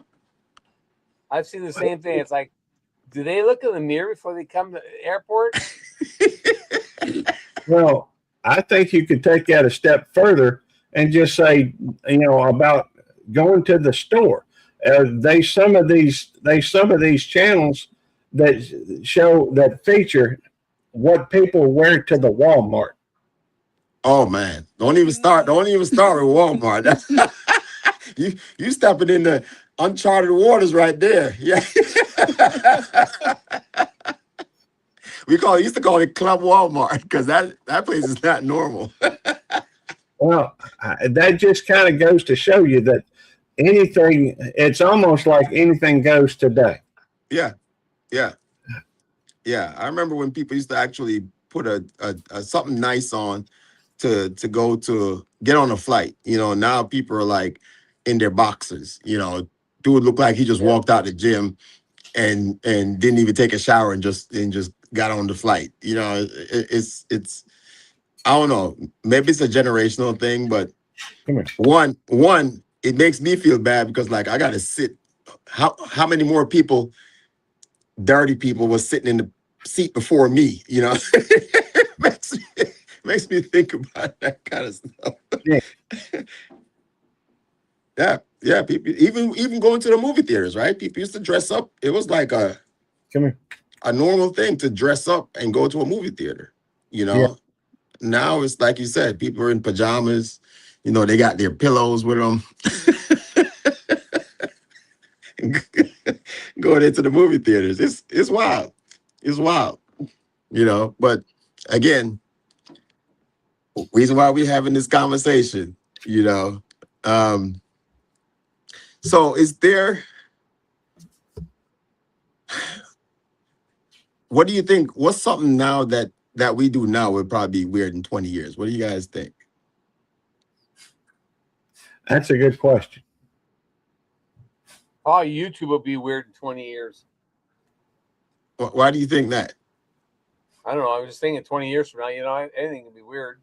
I've seen the same thing. It's like, do they look in the mirror before they come to the airport? Well, I think you could take that a step further and just say, about going to the store. Some of these channels that feature what people wear to the Walmart. Oh man, don't even start with Walmart. you stepping in the uncharted waters right there. Yeah. Used to call it Club Walmart because that place is not normal. Well, that just kind of goes to show you that it's almost like anything goes today. Yeah. I remember when people used to actually put a something nice on to go to get on a flight. Now people are like in their boxers. Dude looked like he just walked out the gym and didn't even take a shower and just got on the flight. It's I don't know. Maybe it's a generational thing, but one, it makes me feel bad because like I gotta sit. How many more people, dirty people, was sitting in the seat before me? makes me think about that kind of stuff. Yeah. People even going to the movie theaters, right? People used to dress up. It was like a normal thing to dress up and go to a movie theater. Yeah. Now it's like you said, people are in pajamas. They got their pillows with them. Going into the movie theaters. It's wild. It's wild. But again, reason why we're having this conversation, so is there, what do you think? What's something now that we do now would probably be weird in 20 years? What do you guys think? That's a good question. Oh, YouTube will be weird in 20 years. Why do you think that? I don't know. I was just thinking 20 years from now, anything can be weird.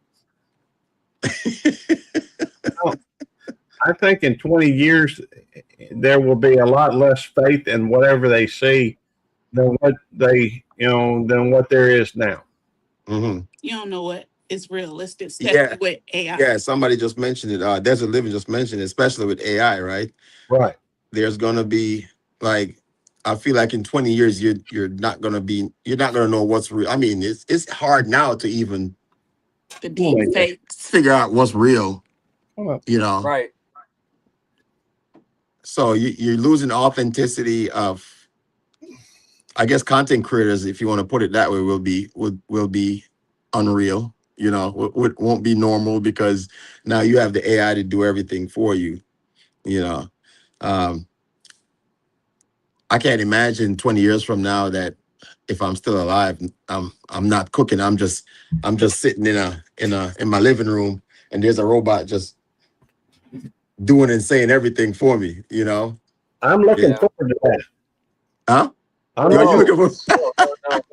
I think in 20 years, there will be a lot less faith in whatever they see than what there is now. Mm-hmm. You don't know what is realistic, especially with AI. Yeah, somebody just mentioned it. Desert Living just mentioned it, especially with AI, right? Right. There's gonna be like, I feel like in 20 years you're not gonna know what's real. I mean, it's hard now to even The deep fakes. figure out what's real. Right. So you're losing authenticity of, I guess, content creators, if you want to put it that way, will be unreal. Won't be normal because now you have the AI to do everything for you. I can't imagine 20 years from now that if I'm still alive, I'm not cooking. I'm just sitting in my living room and there's a robot just doing and saying everything for me. I'm looking forward to that. Huh? I'm looking for?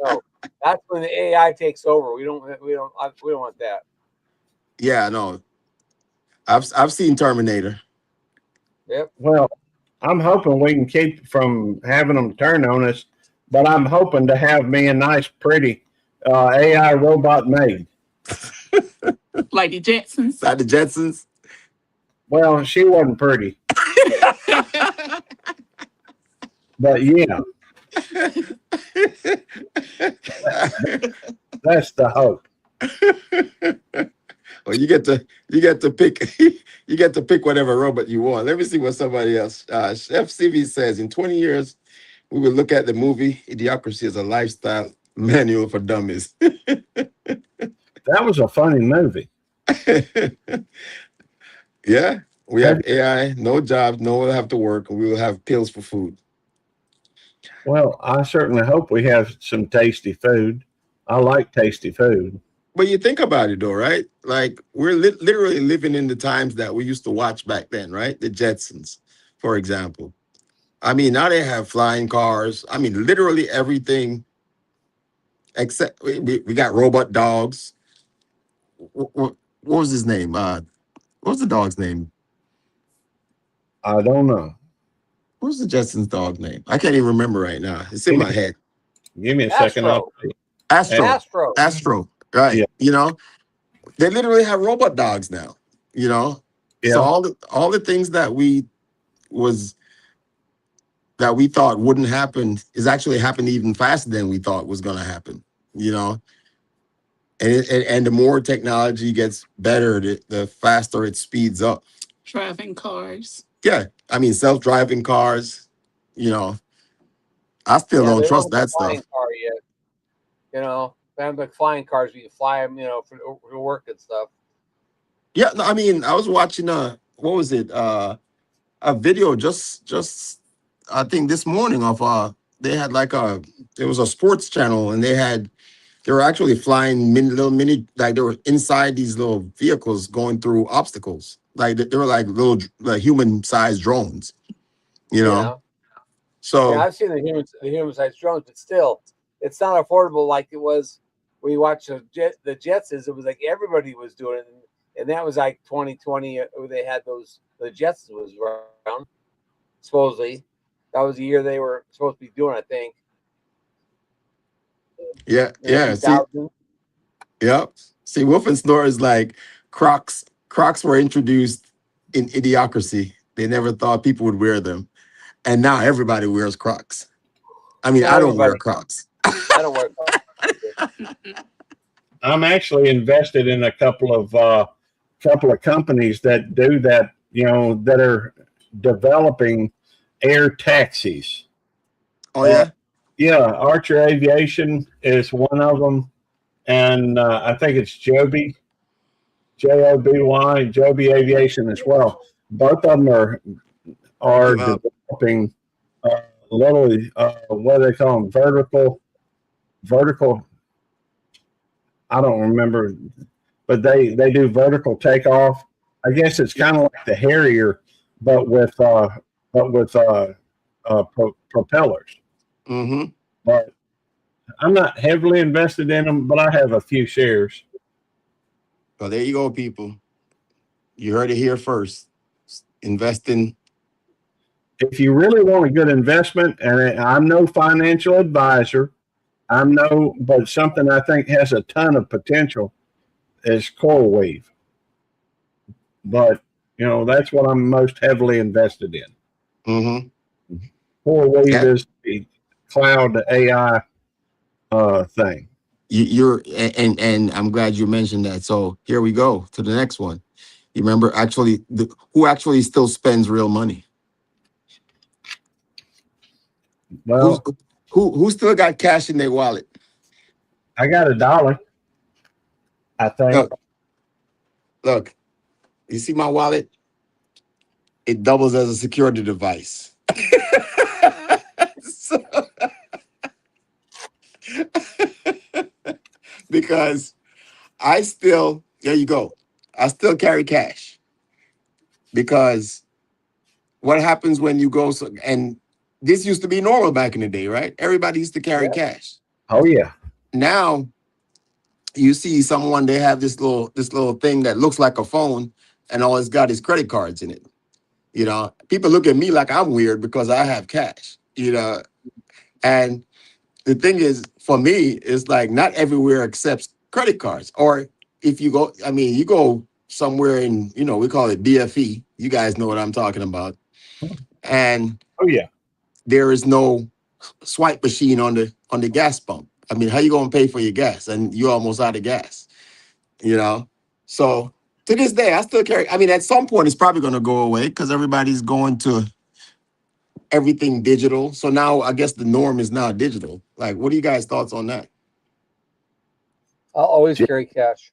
No. That's when the AI takes over. We don't want that. Yeah, no. I've seen Terminator. Yep. Well, I'm hoping we can keep from having them turn on us, but I'm hoping to have me a nice, pretty AI robot made. Like the Jetsons. Like the Jetsons. Well, she wasn't pretty. But yeah. That's the hope. Well, you get to pick you get to pick whatever robot you want. Let me see what somebody else. Chef CV says in 20 years we will look at the movie Idiocracy as a lifestyle manual for dummies. That was a funny movie. Yeah. We have AI, no jobs, no one will have to work, and we will have pills for food. Well, I certainly hope we have some tasty food. I like tasty food. But you think about it though, right? Like we're literally living in the times that we used to watch back then, right? The Jetsons, for example. I mean, now they have flying cars. I mean, literally everything except we got robot dogs. What was his name? What was the dog's name? I don't know. What was the Jetsons dog name? I can't even remember right now. It's in my head. Give me a second. Astro. Astro. Right. Yeah. You know, they literally have robot dogs now. You know, Yeah. so all the things that we thought wouldn't happen is actually happening even faster than we thought was going to happen. You know, and the more technology gets better, the faster it speeds up. Driving cars. Yeah, I mean, self-driving cars. You know, I still don't they trust have a that stuff. flying car yet. You know, they have like flying cars where you fly them, you know, for work and stuff. Yeah, no, I mean, I was watching what was it? A video just I think this morning of they had like it was a sports channel and they were actually flying little mini, like they were inside these little vehicles going through obstacles. Like they were like little like human-sized drones, you know. Yeah. So Yeah, I've seen the human-sized drones, but still, it's not affordable like it was when you watch the Jetsons. It was like everybody was doing it, and that was like 2020. They had the Jetsons was around. Supposedly, that was the year they were supposed to be doing. I think. yeah. See, Wolf and Snore is like Crocs. Crocs were introduced in Idiocracy. They never thought people would wear them, and now everybody wears Crocs. I mean, I don't wear Crocs. I don't wear Crocs. I'm actually invested in a couple of companies that do that. You know, that are developing air taxis. Oh yeah. Yeah, Archer Aviation is one of them, and I think it's Joby, Joby, Joby Aviation as well. Both of them are developing literally what do they call them? Vertical. I don't remember, but they do vertical takeoff. I guess it's kind of like the Harrier, but with propellers. Mm-hmm. But I'm not heavily invested in them, but I have a few shares. Well, there you go, people. You heard it here first. Invest in. If you really want a good investment, and I'm no financial advisor, but something I think has a ton of potential is CoreWeave. But, you know, that's what I'm most heavily invested in. Mm-hmm. CoreWeave is the cloud AI thing. And I'm glad you mentioned that. So here we go to the next one. You remember who actually still spends real money? Well, who still got cash in their wallet? I got $1, I think. Look, you see my wallet? It doubles as a security device. Because there you go. I still carry cash. Because what happens when you go, and this used to be normal back in the day, right? Everybody used to carry cash. Oh yeah. Now you see someone, they have this little thing that looks like a phone and all it's got is credit cards in it. You know, people look at me like I'm weird because I have cash, you know. And the thing is, for me, it's like not everywhere accepts credit cards. Or if you go, I mean, you go somewhere in, you know, we call it DFE. You guys know what I'm talking about. And oh yeah, there is no swipe machine on the gas pump. I mean, how you gonna pay for your gas and you're almost out of gas? You know? So to this day, I still carry. I mean, at some point it's probably gonna go away because everybody's going to everything digital. So now I guess the norm is now digital. Like, what are you guys' thoughts on that? I'll always carry cash.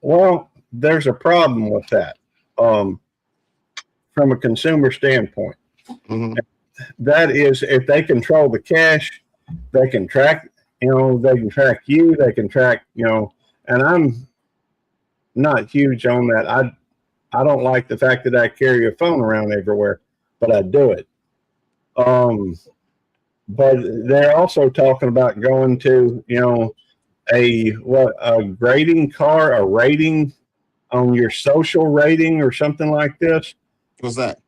Well, there's a problem with that. from a consumer standpoint. Mhm. That is, if they control the cash, they can track, they can track you, they can track, and I'm not huge on that. I don't like the fact that I carry a phone around everywhere, but I do it. But they're also talking about going to, a grading a rating on your social rating or something like this. What's that?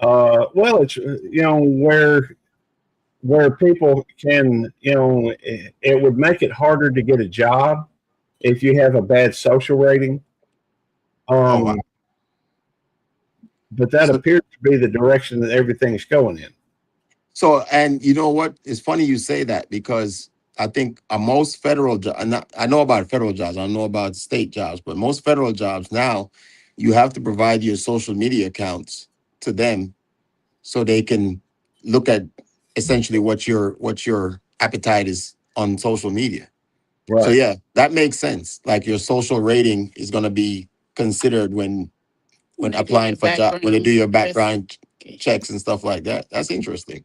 Well, it's where people can, it would make it harder to get a job if you have a bad social rating. Wow. But that appears to be the direction that everything's going in. So, and you know what? It's funny you say that, because I think most federal jobs, I know about federal jobs, I don't know about state jobs, but most federal jobs now, you have to provide your social media accounts to them so they can look at essentially what your appetite is on social media. Right. So yeah, that makes sense. Like your social rating is going to be considered when applying for job, when they do your background checks and stuff like that. That's interesting.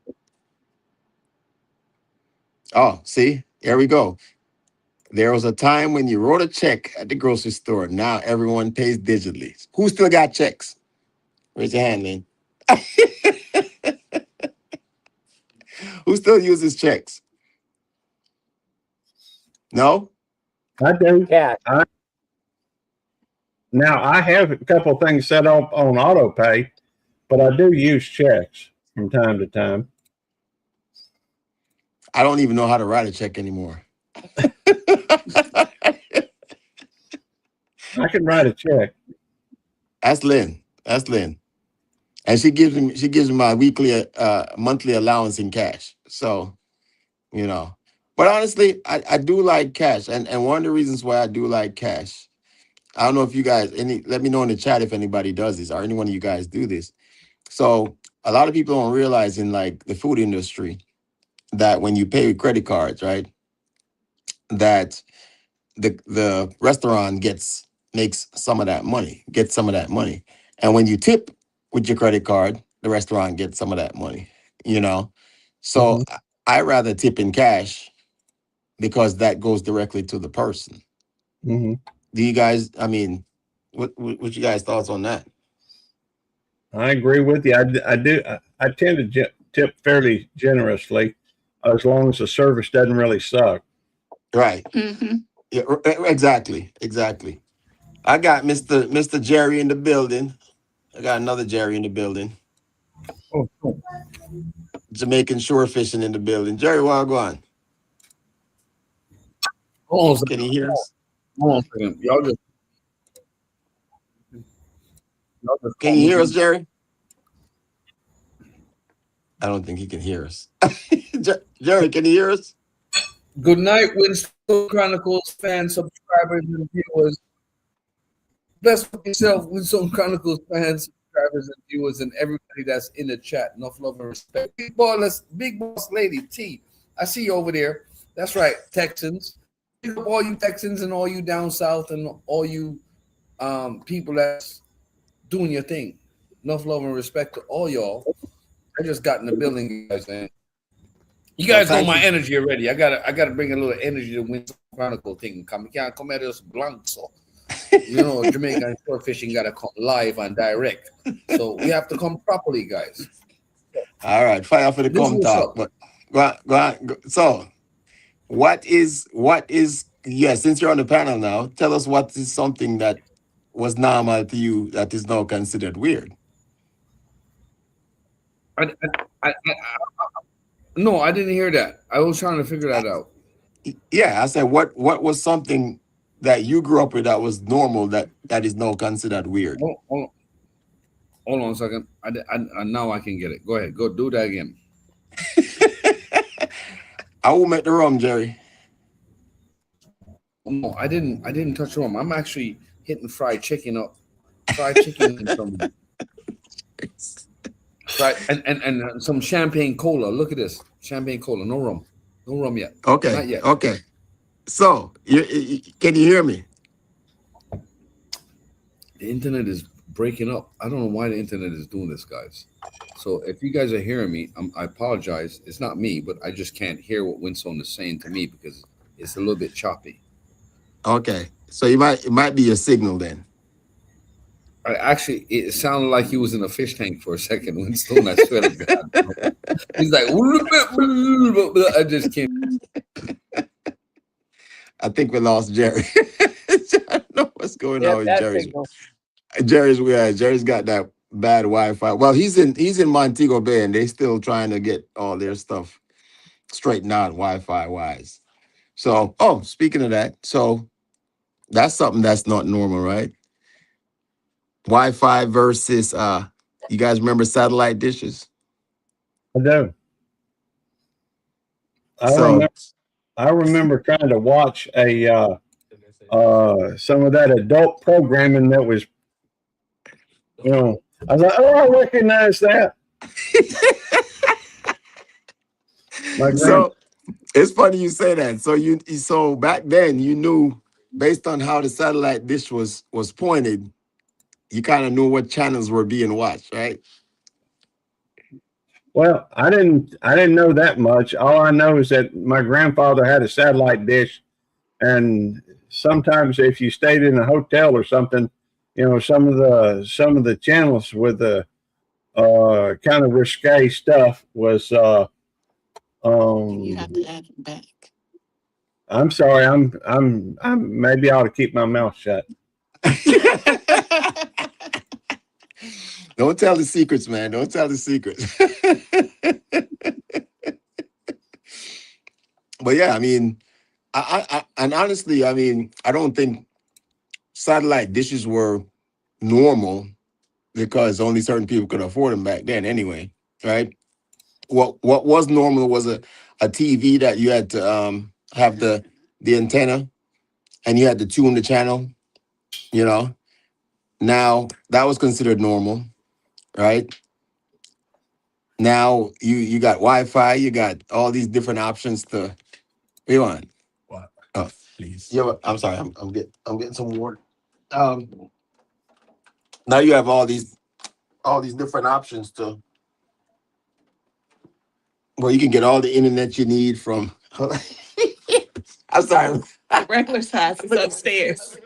Oh, see, here we go. There was a time when you wrote a check at the grocery store. Now everyone pays digitally. Who still got checks? Raise your hand, Lynn. Who still uses checks? No? I do. Cash. Now, I have a couple of things set up on auto pay, but I do use checks from time to time. I don't even know how to write a check anymore. I can write a check. That's Lynn. And she gives me my monthly allowance in cash. So, but honestly, I do like cash. And one of the reasons why I do like cash, I don't know if you guys, let me know in the chat if anybody does this or any one of you guys do this. So a lot of people don't realize in like the food industry that when you pay with credit cards, right, that the restaurant makes some of that money, gets some of that money. And when you tip with your credit card, the restaurant gets some of that money, So I rather tip in cash because that goes directly to the person. Mm-hmm. Do you guys, what you guys thoughts on that? I agree with you. I do. I tend to tip fairly generously as long as the service doesn't really suck. Right. Mm-hmm. Yeah, exactly. I got Mr. Jerry in the building. I got another Jerry in the building. Oh, cool. Jamaican shore fishing in the building. Jerry, where go on? Hold on, Can you hear us? hold on a second. Y'all just Can you hear us, Jerry? I don't think he can hear us. Jerry, can you hear us? good night, Winston Chronicles fans, subscribers, and viewers. Best for yourself, Winston Chronicles fans, subscribers, and viewers, and everybody that's in the chat. Enough love and respect. Big boss lady T. I see you over there. That's right, Texans. All you Texans and all you down south and all you people that's doing your thing. Enough love and respect to all y'all. I just got in the building, guys, man. You guys know my energy already. I gotta bring a little energy to Winston Chronicle thing. Come can't come at us blank, so Jamaican shore fishing gotta come live and direct. So we have to come properly, guys. All right, fire for the come talk. But go on. So what is since you're on the panel now, tell us what is something that was normal to you that is now considered weird. No, I didn't hear that. I was trying to figure that out. Yeah, I said what was something that you grew up with that was normal that is now considered weird. Hold on a second. I now I can get it. Go ahead. Go do that again. I will make the rum, Jerry. No, I didn't touch the rum. I'm actually hitting fried chicken up. Fried chicken and some right and some champagne cola. Look at this. Champagne cola. No rum yet. Okay. Not yet. Okay. So, can you hear me? The internet is breaking up. I don't know why the internet is doing this, guys. So if you guys are hearing me, I apologize. It's not me, but I just can't hear what Winstone is saying to me because it's a little bit choppy. Okay, so it might be your signal then. Actually, it sounded like he was in a fish tank for a second. Winstone, I swear to God, he's like, I just can't. I think we lost Jerry. I don't know what's going on with that Jerry's. signal. Jerry's got that bad Wi-Fi. Well, he's in Montego Bay, and they still trying to get all their stuff straightened out Wi-Fi wise. So, speaking of that, so that's something that's not normal, right? Wi-Fi versus you guys remember satellite dishes? I do. So I remember trying to watch some of that adult programming that was, I was like, oh, I recognize that. So it's funny you say that. So back then you knew based on how the satellite dish was pointed, you kind of knew what channels were being watched, right? Well, I didn't know that much. All I know is that my grandfather had a satellite dish, and sometimes if you stayed in a hotel or something, some of the channels with the kind of risque stuff was You have to add it back. I'm sorry, I'm maybe I ought to keep my mouth shut. Don't tell the secrets, man. Don't tell the secrets. But yeah, I mean, and honestly, I mean, I don't think satellite dishes were normal because only certain people could afford them back then anyway, right? What was normal was a TV that you had to have the antenna and you had to tune the channel, Now that was considered normal, right? Now you got Wi-Fi, you got all these different options to. What do you want? What? Oh, Please. yeah. I'm sorry. I'm getting some water. Now you have all these different options to where you can get all the internet you need from. I'm sorry. Regular size is upstairs.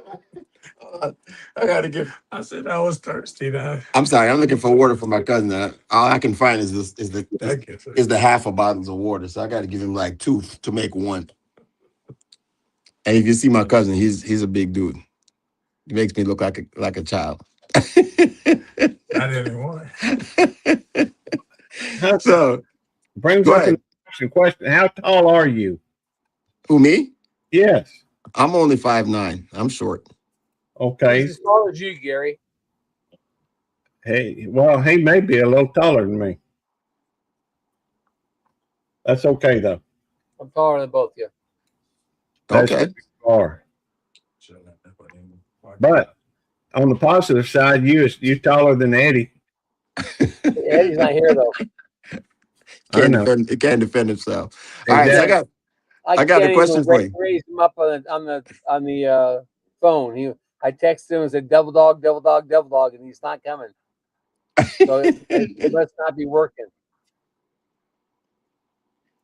I gotta give. I said I was thirsty now. I'm sorry. I'm looking for water for my cousin. All I can find is the half a bottles of water. So I got to give him like 2 to make 1. And if you see my cousin, he's a big dude. He makes me look like a child. Not anymore. So Brings go up ahead. an question. How tall are you? Who, me? Yes. I'm only 5'9". I'm short. Okay. He's as tall as you, Gary. Hey, well, he may be a little taller than me. That's okay though. I'm taller than both of you. That's Okay. who you are. But on the positive side, you taller than Eddie. Eddie's not here though. He can't defend himself. All right, Exactly. so I got the question for you. Raise him up on the phone. I texted him and said double dog, and he's not coming. So it must not be working.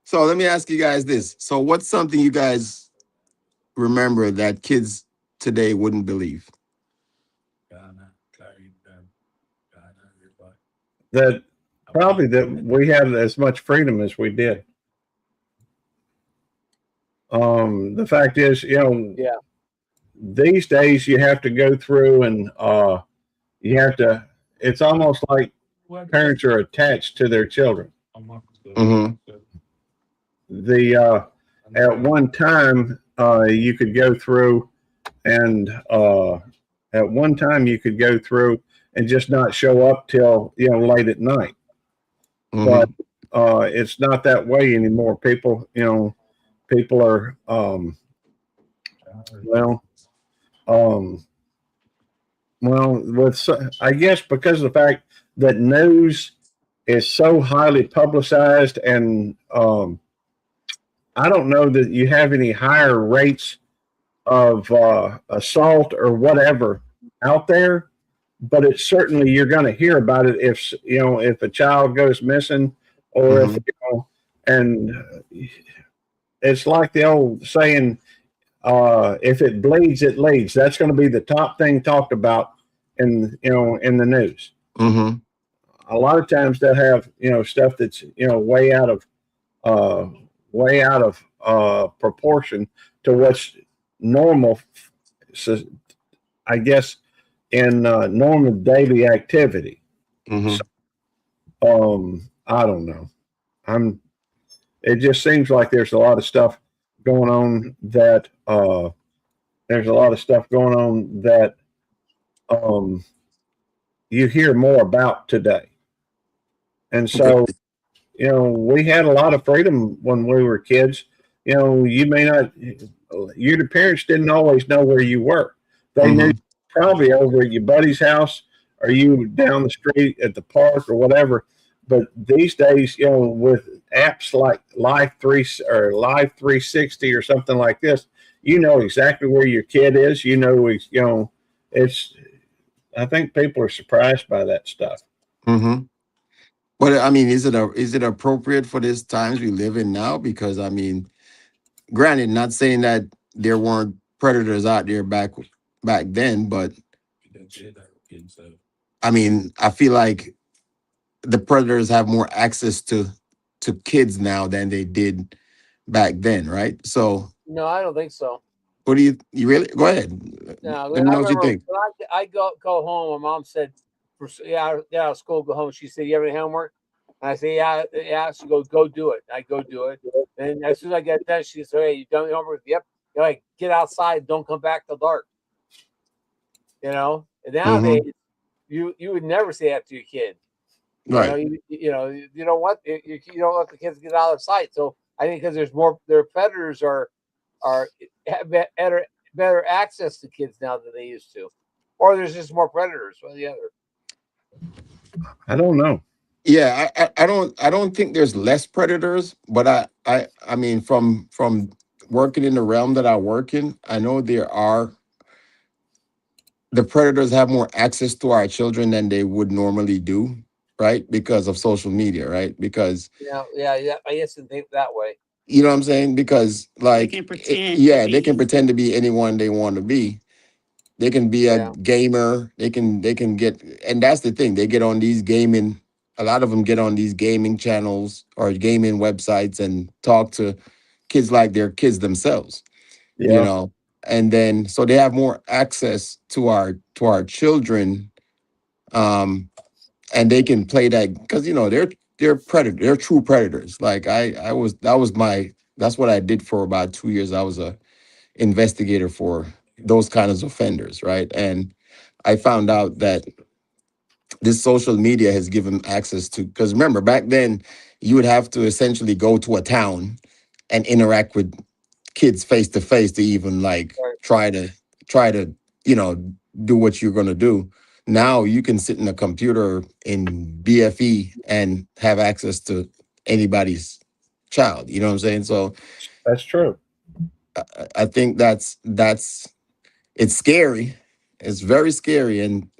So let me ask you guys this. So what's something you guys remember that kids today wouldn't believe? That probably that we had as much freedom as we did. The fact is, these days you have to go through and you have to. It's almost like parents are attached to their children. Mm-hmm. At one time you could go through and just not show up till late at night. Mm-hmm. But it's not that way anymore. People are I guess because of the fact that news is so highly publicized, and I don't know that you have any higher rates of assault or whatever out there, but it's certainly you're going to hear about it if a child goes missing, or if and it's like the old saying, if it bleeds, it leads. That's going to be the top thing talked about in the news. Mm-hmm. A lot of times they'll have stuff that's way out of proportion to what's normal. So I guess in normal daily activity. Mm-hmm. So, I don't know. It just seems like there's a lot of stuff going on that you hear more about today. And so, we had a lot of freedom when we were kids. You may not, your parents didn't always know where you were. They knew probably over at your buddy's house, or you down the street at the park or whatever. But these days, with apps like Live 360 or something like this, you know exactly where your kid is. I think people are surprised by that stuff. Mm-hmm. But I mean, is it appropriate for these times we live in now? Because I mean, granted, not saying that there weren't predators out there back then, but I mean, I feel like the predators have more access to kids now than they did back then, right? So No, I don't think so. what do you really go ahead? No, Let me know what you think. When I go home, my mom said, get out of school, go home. She said, "You have any homework?" And I say, yeah. She goes, "Go do it." I go do it. And as soon as I get done, she said, "Hey, you done your homework?" Yep. You're like, get outside, don't come back till dark. And nowadays, you would never say that to your kid. Right. You don't want you don't let the kids get out of sight. So I think because their predators have better access to kids now than they used to, or there's just more predators. One or the other. I don't know. Yeah, I don't think there's less predators, but I mean from working in the realm that I work in, I know the predators have more access to our children than they would normally do, right? Because of social media, right? Because Yeah. I guess to think that way. you know what I'm saying? Because like They can pretend. they can pretend to be anyone they want to be. They can be a gamer. They can get, and that's the thing. They get on these gaming. A lot of them get on these gaming channels or gaming websites and talk to kids like they're kids themselves. Yeah. And then so they have more access to our children, and they can play that because they're predator. They're true predators. Like that's what I did for about 2 years. I was a investigator for those kinds of offenders, right? And I found out that this social media has given access to, because remember back then you would have to essentially go to a town and interact with kids face to face to even try to do what you're going to do. Now you can sit in a computer in BFE and have access to anybody's child. You know what I'm saying? So that's true. I think that's it's scary. It's very scary, and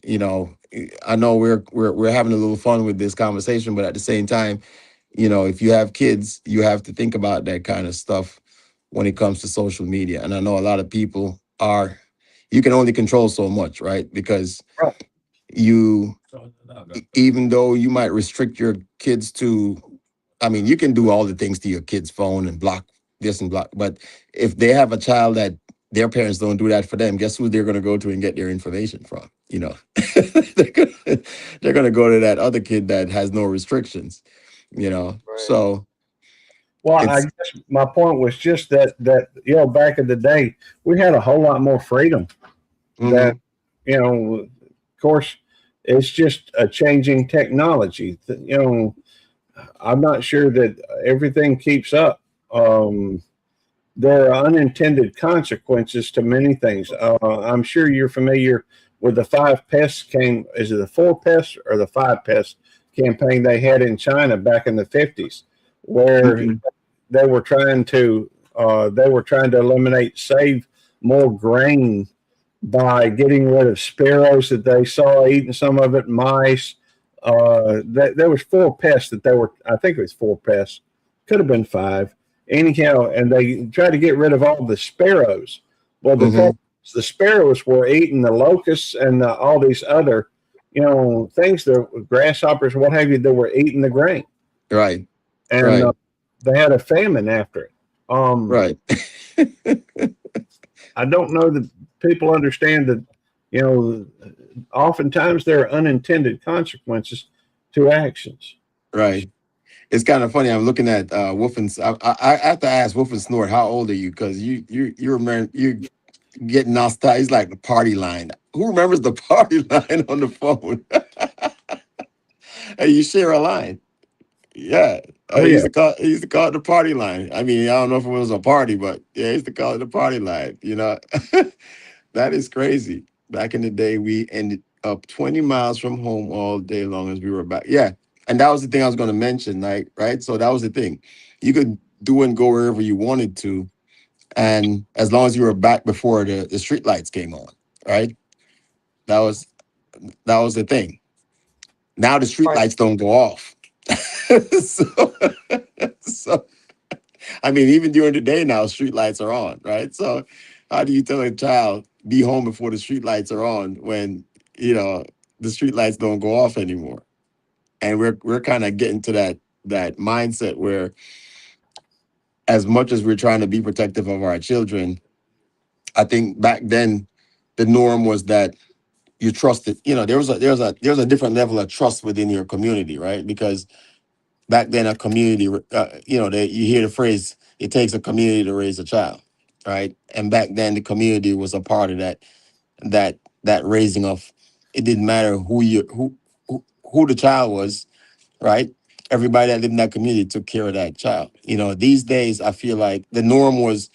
I know we're having a little fun with this conversation, but at the same time, if you have kids, you have to think about that kind of stuff when it comes to social media. And I know a lot of people you can only control so much, right? Because even though you might restrict your kids to, I mean, you can do all the things to your kid's phone and block this and block, but if they have a child that their parents don't do that for them, guess who they're going to go to and get their information from? They're going to go to that other kid that has no restrictions, Right. So, well, I guess my point was just that back in the day, we had a whole lot more freedom. That, of course, it's just a changing technology. I'm not sure that everything keeps up. There are unintended consequences to many things. I'm sure you're familiar with the 5 pests is it the 4 pests or the 5 pests campaign they had in China back in the 50s, where they were trying to save more grain by getting rid of sparrows that they saw, eating some of it, mice. There was 4 pests that they were, I think it was 4 pests, could have been 5. Anyhow, and they tried to get rid of all the sparrows. Well, the sparrows were eating the locusts and all these other, things, the grasshoppers, what have you, that were eating the grain. Right. And they had a famine after it. Right. I don't know that people understand that, oftentimes there are unintended consequences to actions. Right. It's kind of funny. I'm looking at Wolf and I have to ask Wolf and Snort, how old are you? Because you remember you getting nostalgia. It's like the party line. Who remembers the party line on the phone? Hey, you share a line. Yeah. He used to call it the party line. I mean, I don't know if it was a party, but yeah, he used to call it the party line. That is crazy. Back in the day, we ended up 20 miles from home all day long as we were back. Yeah. And that was the thing I was going to mention, like, right? So that was the thing. You could do and go wherever you wanted to. And as long as you were back before the street lights came on, right? That was the thing. Now the street lights don't go off. so, I mean, even during the day now, street lights are on, right? So how do you tell a child be home before the street lights are on when, the street lights don't go off anymore? And we're kind of getting to that mindset where, as much as we're trying to be protective of our children, I think back then the norm was that you trusted. There was a different level of trust within your community, right? Because back then a community, you hear the phrase, "It takes a community to raise a child," right? And back then the community was a part of that raising of. It didn't matter who the child was. Right? Everybody that lived in that community took care of that child. These days, I feel like the norm was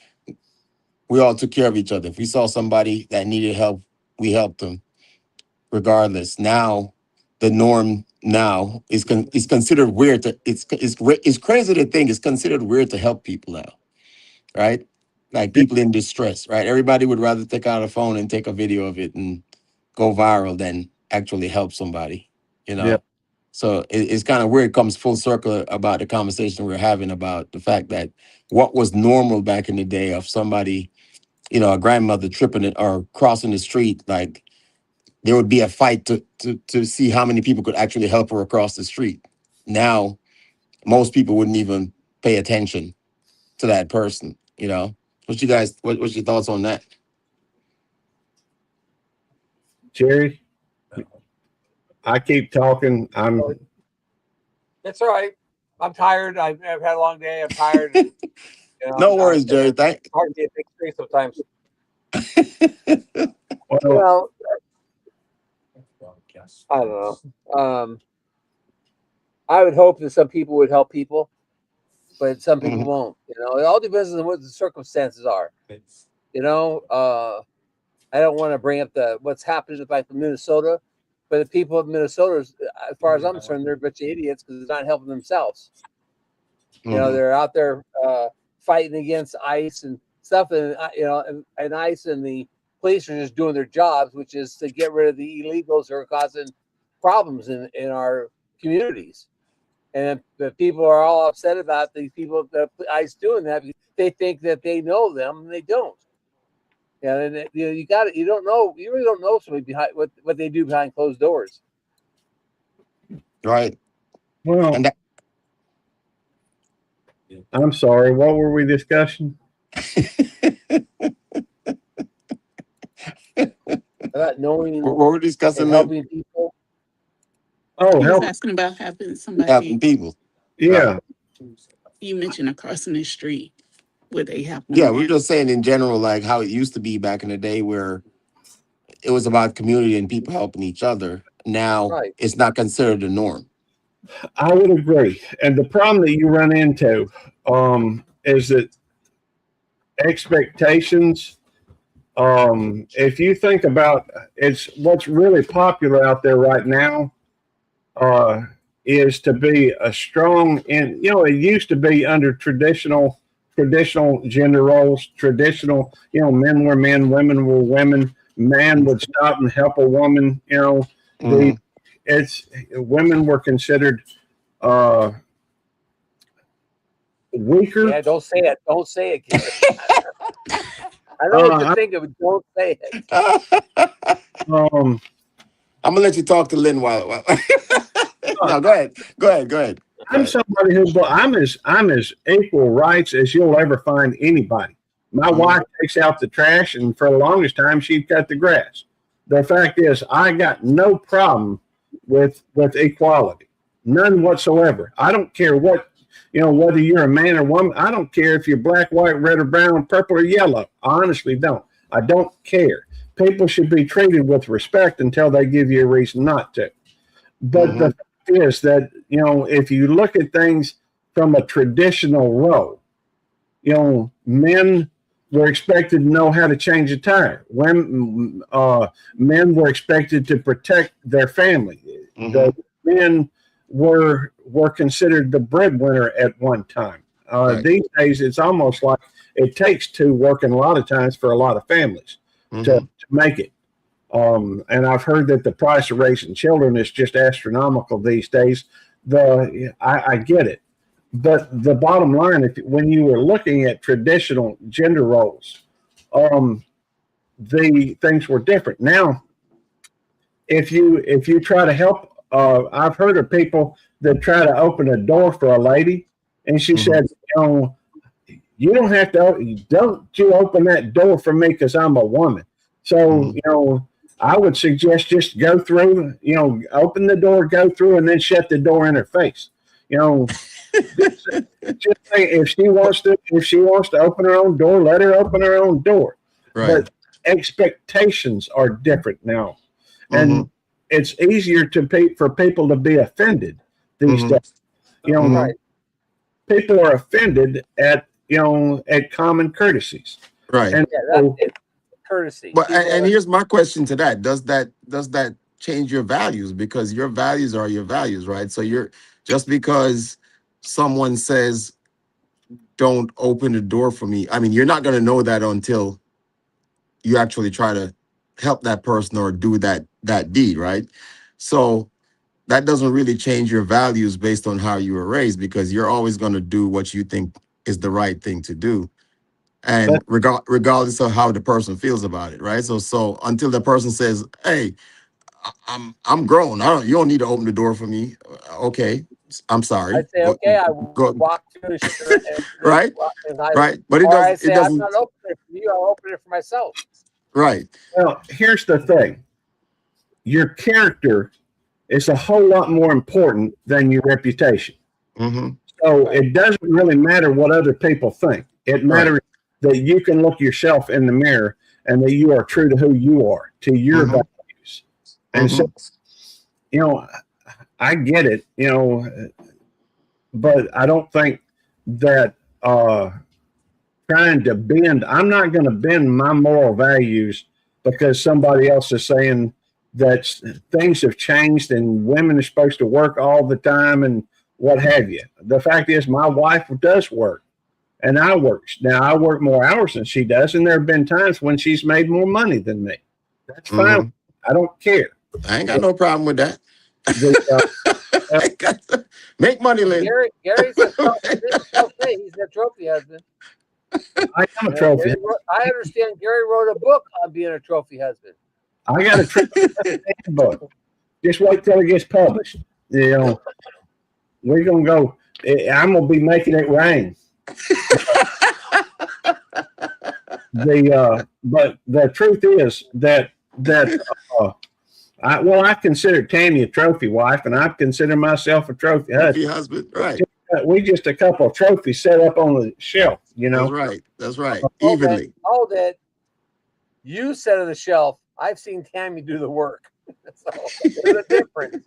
we all took care of each other. If we saw somebody that needed help, we helped them regardless. Now, the norm now is considered weird. It's crazy to think it's considered weird to help people now, right? Like people in distress, right? Everybody would rather take out a phone and take a video of it and go viral than actually help somebody, Yeah. So it's kind of weird. It comes full circle about the conversation we're having about the fact that what was normal back in the day of somebody, a grandmother tripping it or crossing the street, like there would be a fight to see how many people could actually help her across the street. Now, most people wouldn't even pay attention to that person. What's your thoughts on that? Jerry, I keep talking. That's all right. I'm tired. I've had a long day. I'm tired. No worries, Jerry. It's hard to get things straight sometimes. Well, I don't know. I would hope that some people would help people, but some people won't. It all depends on what the circumstances are. I don't want to bring up what's happening like in Minnesota, but the people of Minnesota, as far as I'm concerned, they're a bunch of idiots because they're not helping themselves. They're out there fighting against ICE and stuff, and and ICE and the police are just doing their jobs, which is to get rid of the illegals who are causing problems in our communities. And the people are all upset about the people, the ICE doing that because they think that they know them and they don't. And you really don't know somebody behind what they do behind closed doors. Right. Well, I'm sorry. What were we discussing? About knowing what were we discussing? Helping people. Oh, he was asking about helping people. Yeah. You mentioned crossing the street. Would they help? Yeah, we're just saying in general, like how it used to be back in the day where it was about community and people helping each other. Now it's not considered the norm. I would agree. And the problem that you run into is that expectations, if you think about what's really popular out there right now, is to be a strong, and it used to be under traditional gender roles, traditional, men were men, women were women, man would stop and help a woman. You know, women were considered weaker. Yeah, don't say it. Don't say it, kid. I know what you're thinking, but don't say it. I'm gonna let you talk to Lynn while. No, go ahead. I'm somebody I'm as equal rights as you'll ever find anybody. My wife takes out the trash, and for the longest time, she'd cut the grass. The fact is, I got no problem with equality, none whatsoever. I don't care what, whether you're a man or woman. I don't care if you're black, white, red, or brown, purple, or yellow. I honestly don't. I don't care. People should be treated with respect until they give you a reason not to. But the fact is that, if you look at things from a traditional role, men were expected to know how to change a tire. Men were expected to protect their family. The men were considered the breadwinner at one time. These days, it's almost like it takes two working a lot of times for a lot of families to make it. And I've heard that the price of raising children is just astronomical these days. I get it. But the bottom line, when you were looking at traditional gender roles, the things were different. Now, if you try to help, I've heard of people that try to open a door for a lady, and she said, you don't have to. Don't you open that door for me because I'm a woman. So I would suggest just go through. Open the door, go through, and then shut the door in her face. Just say if she wants to open her own door, let her open her own door. Right. But expectations are different now, and it's easier for people to be offended these days. People are offended at common courtesies. Right. And that's it. Courtesy. But and here's my question to that: Does that change your values? Because your values are your values, right? So just because someone says, don't open the door for me. I mean, you're not going to know that until you actually try to help that person or do that deed, right? So that doesn't really change your values based on how you were raised, because you're always going to do what you think is the right thing to do. And regardless of how the person feels about it, right? So until the person says, hey, I'm grown. You don't need to open the door for me. Okay. I'm sorry. I'd say, okay, I will walk through the shirt. Right. But it doesn't. I'm not opening it for you. I'll open it for myself. Right. Well, here's the thing. Your character is a whole lot more important than your reputation. So it doesn't really matter what other people think. It matters that you can look yourself in the mirror and that you are true to who you are, to your values. And so, I get it, but I don't think that trying to bend, I'm not going to bend my moral values because somebody else is saying that things have changed and women are supposed to work all the time and what have you. The fact is, my wife does work and I work. Now, I work more hours than she does, and there have been times when she's made more money than me. That's fine. I don't care. I ain't got no problem with that. Make money, Lynn. Gary's a trophy husband. I am a trophy husband. I understand Gary wrote a book on being a trophy husband. I got a trophy book. Just wait till it gets published. We're going to go. I'm going to be making it rain. But the truth is that I consider Tammy a trophy wife, and I consider myself a trophy husband. Right. We just a couple of trophies set up on the shelf, That's right. Evenly. All that you set on the shelf, I've seen Tammy do the work. So there's a difference.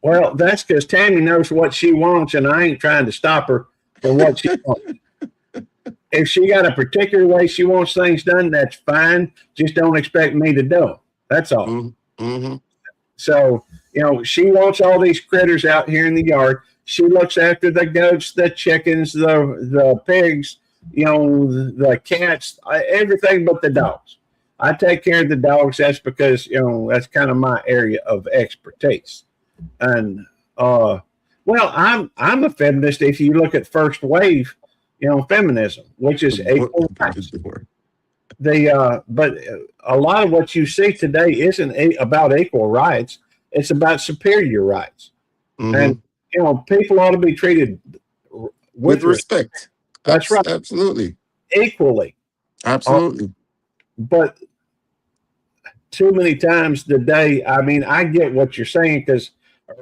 Well, that's because Tammy knows what she wants, and I ain't trying to stop her from what she wants. If she got a particular way she wants things done, that's fine. Just don't expect me to do them. That's all. So, she wants all these critters out here in the yard. She looks after the goats, the chickens, the pigs, the cats, everything but the dogs. I take care of the dogs. That's because that's kind of my area of expertise. And well, I'm a feminist. If you look at first wave, feminism, which is equal rights. But a lot of what you see today isn't about equal rights. It's about superior rights, and people ought to be treated with respect. That's right, absolutely, equally, absolutely. But too many times today, I mean, I get what you're saying because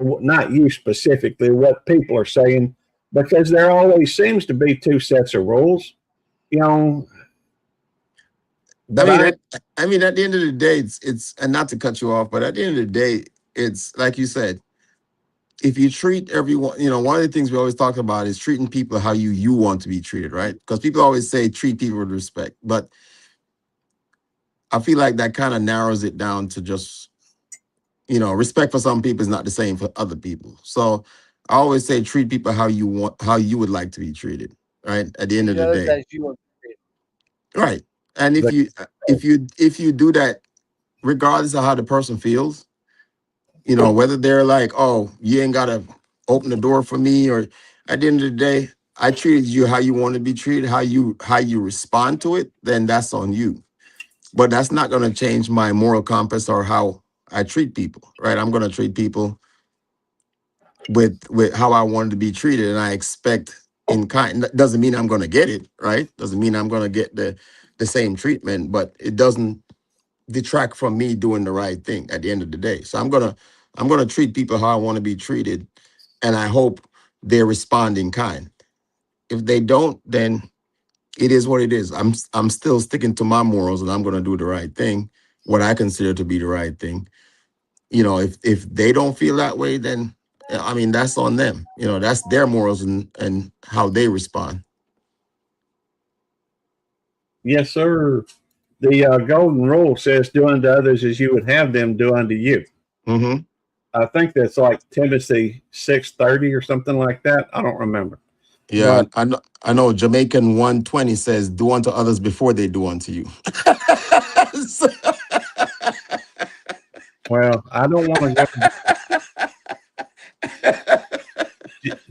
not you specifically, what people are saying, because there always seems to be two sets of rules, But I mean, at the end of the day, it's and not to cut you off, but at the end of the day, it's like you said, if you treat everyone, one of the things we always talk about is treating people how you want to be treated, right? Because people always say treat people with respect, but I feel like that kind of narrows it down to just, respect for some people is not the same for other people. So I always say treat people how you would like to be treated, right? At the end of the day, right? And if you do that, regardless of how the person feels, whether they're like, oh, you ain't gotta open the door for me, or at the end of the day, I treated you how you want to be treated, how you respond to it, then that's on you. But that's not gonna change my moral compass or how I treat people, right? I'm gonna treat people with how I wanted to be treated, and I expect in kind. That doesn't mean I'm gonna get it, right? Doesn't mean I'm gonna get the same treatment, but it doesn't detract from me doing the right thing at the end of the day. So I'm gonna treat people how I want to be treated, and I hope they respond in kind. If they don't, then it is what it is. I'm still sticking to my morals, and I'm gonna do the right thing, what I consider to be the right thing. If they don't feel that way, then I mean that's on them. That's their morals and how they respond. Yes, sir. The golden rule says, "Do unto others as you would have them do unto you." Mm-hmm. I think that's like Timothy 6:30 or something like that. I don't remember. Yeah, but I know Jamaican 120 says, "Do unto others before they do unto you." Well, I don't want to go.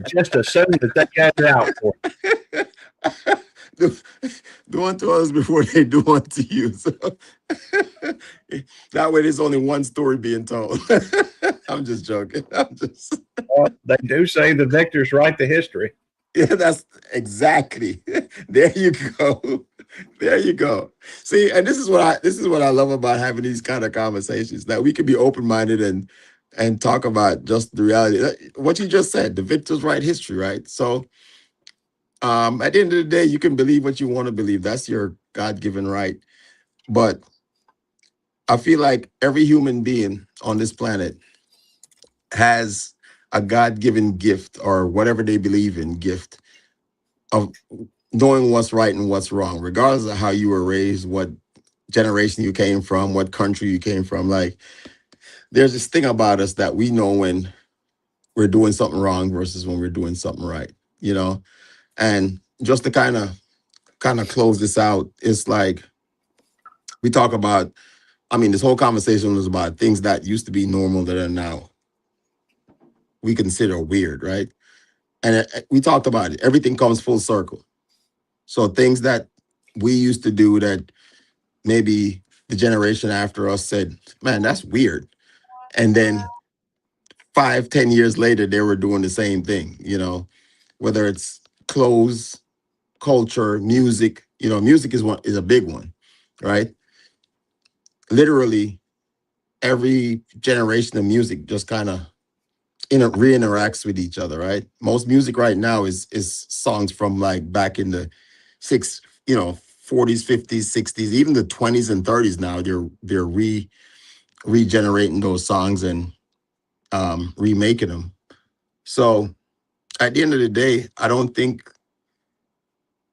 Just assume that they got it out for you. Do unto others before they do unto you. So that way, there's only one story being told. I'm just joking. Well, they do say the victors write the history. Yeah, that's exactly. There you go. There you go. See, and this is what I love about having these kind of conversations, that we can be open-minded and talk about just the reality. What you just said, the victors write history, right? So at the end of the day, you can believe what you want to believe. That's your God-given right. But I feel like every human being on this planet has a God-given gift, or whatever they believe in, gift of knowing what's right and what's wrong, regardless of how you were raised, what generation you came from, what country you came from. Like, there's this thing about us that we know when we're doing something wrong versus when we're doing something right, And just to kind of close this out, it's like we talk about, I mean, this whole conversation was about things that used to be normal that are now we consider weird, right? And we talked about it. Everything comes full circle. So things that we used to do that maybe the generation after us said, man, that's weird. And then 5-10 years later, they were doing the same thing, whether it's clothes, culture, music. Music is a big one, right? Literally every generation of music just kind of re-interacts with each other, right? Most music right now is songs from like back in the 40s, 50s, 60s, even the 20s and 30s. Now they're regenerating those songs and remaking them. So at the end of the day, I don't think,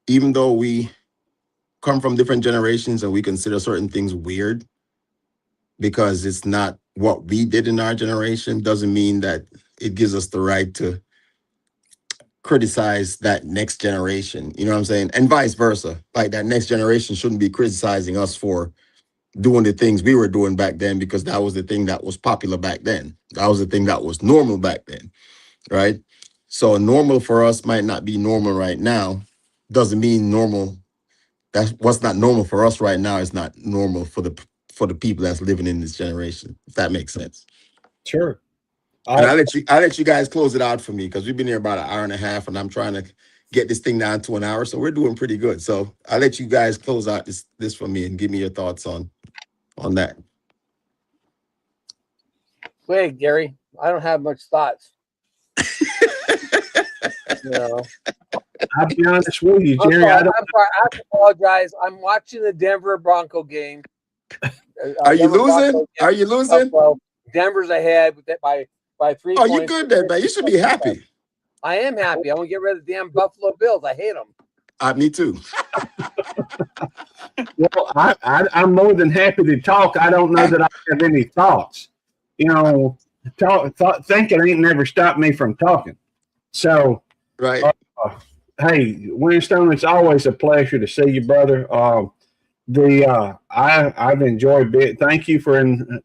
even though we come from different generations and we consider certain things weird because it's not what we did in our generation, doesn't mean that it gives us the right to criticize that next generation. You know what I'm saying? And vice versa. Like, that next generation shouldn't be criticizing us for doing the things we were doing back then because that was the thing that was popular back then. That was the thing that was normal back then, right? So normal for us might not be normal right now. Doesn't mean normal. That's what's not normal for us right now is not normal for the people that's living in this generation. If that makes sense. Sure. And I let you guys close it out for me because we've been here about an hour and a half, and I'm trying to get this thing down to an hour. So we're doing pretty good. So I'll let you guys close out this for me and give me your thoughts on that. Wait, Gary, I don't have much thoughts. I'll be honest with you, I'm Jerry. sorry, I have to apologize. I'm watching the Denver Bronco game. Are you losing? Are you losing? Well, Denver's ahead by 3 points. Oh, you're good then, man. You should be happy. I am happy. I want to get rid of the damn Buffalo Bills. I hate them. Me too. Well, I'm more than happy to talk. I don't know that I have any thoughts. Thinking ain't never stopped me from talking. So, right. Hey, Winston, it's always a pleasure to see you, brother. I've enjoyed it. Thank you for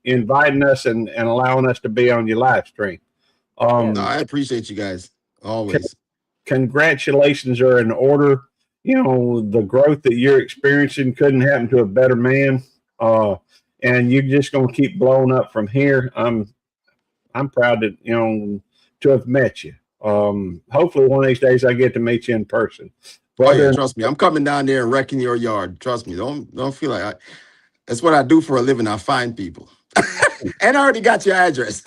inviting us and allowing us to be on your live stream. No, I appreciate you guys always. Congratulations are in order. The growth that you're experiencing couldn't happen to a better man. And you're just going to keep blowing up from here. I'm proud to have met you. Hopefully one of these days I get to meet you in person. Yeah, trust me. I'm coming down there and wrecking your yard. Trust me. Don't feel like that's what I do for a living. I find people. And I already got your address.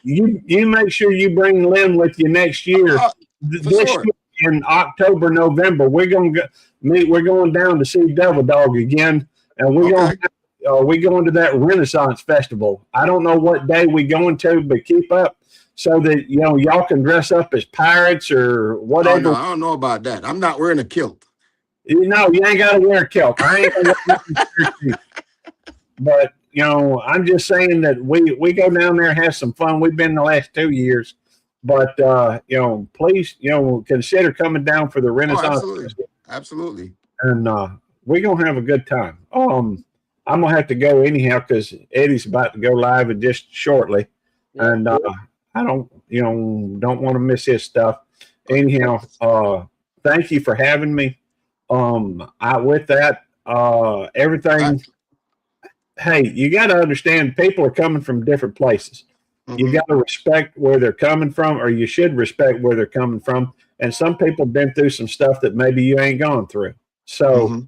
You make sure you bring Lynn with you next year. This sure. year in October, November, we're going to meet. We're going down to see Devil Dog again, and we're going to that Renaissance Festival. I don't know what day we're going to, but keep up so that y'all can dress up as pirates or whatever. Oh, no, I don't know about that. I'm not wearing a kilt. You ain't got to wear a kilt. I ain't gonna wear but I'm just saying that we go down there and have some fun. We've been the last 2 years, but please consider coming down for the Renaissance. Oh, absolutely. And we're gonna have a good time. I'm gonna have to go anyhow because Eddie's about to go live and just shortly, and I don't want to miss his stuff. Anyhow, thank you for having me. With that, everything. Hey, you got to understand people are coming from different places. Mm-hmm. You got to respect where they're coming from, or you should respect where they're coming from. And some people have been through some stuff that maybe you ain't gone through. So,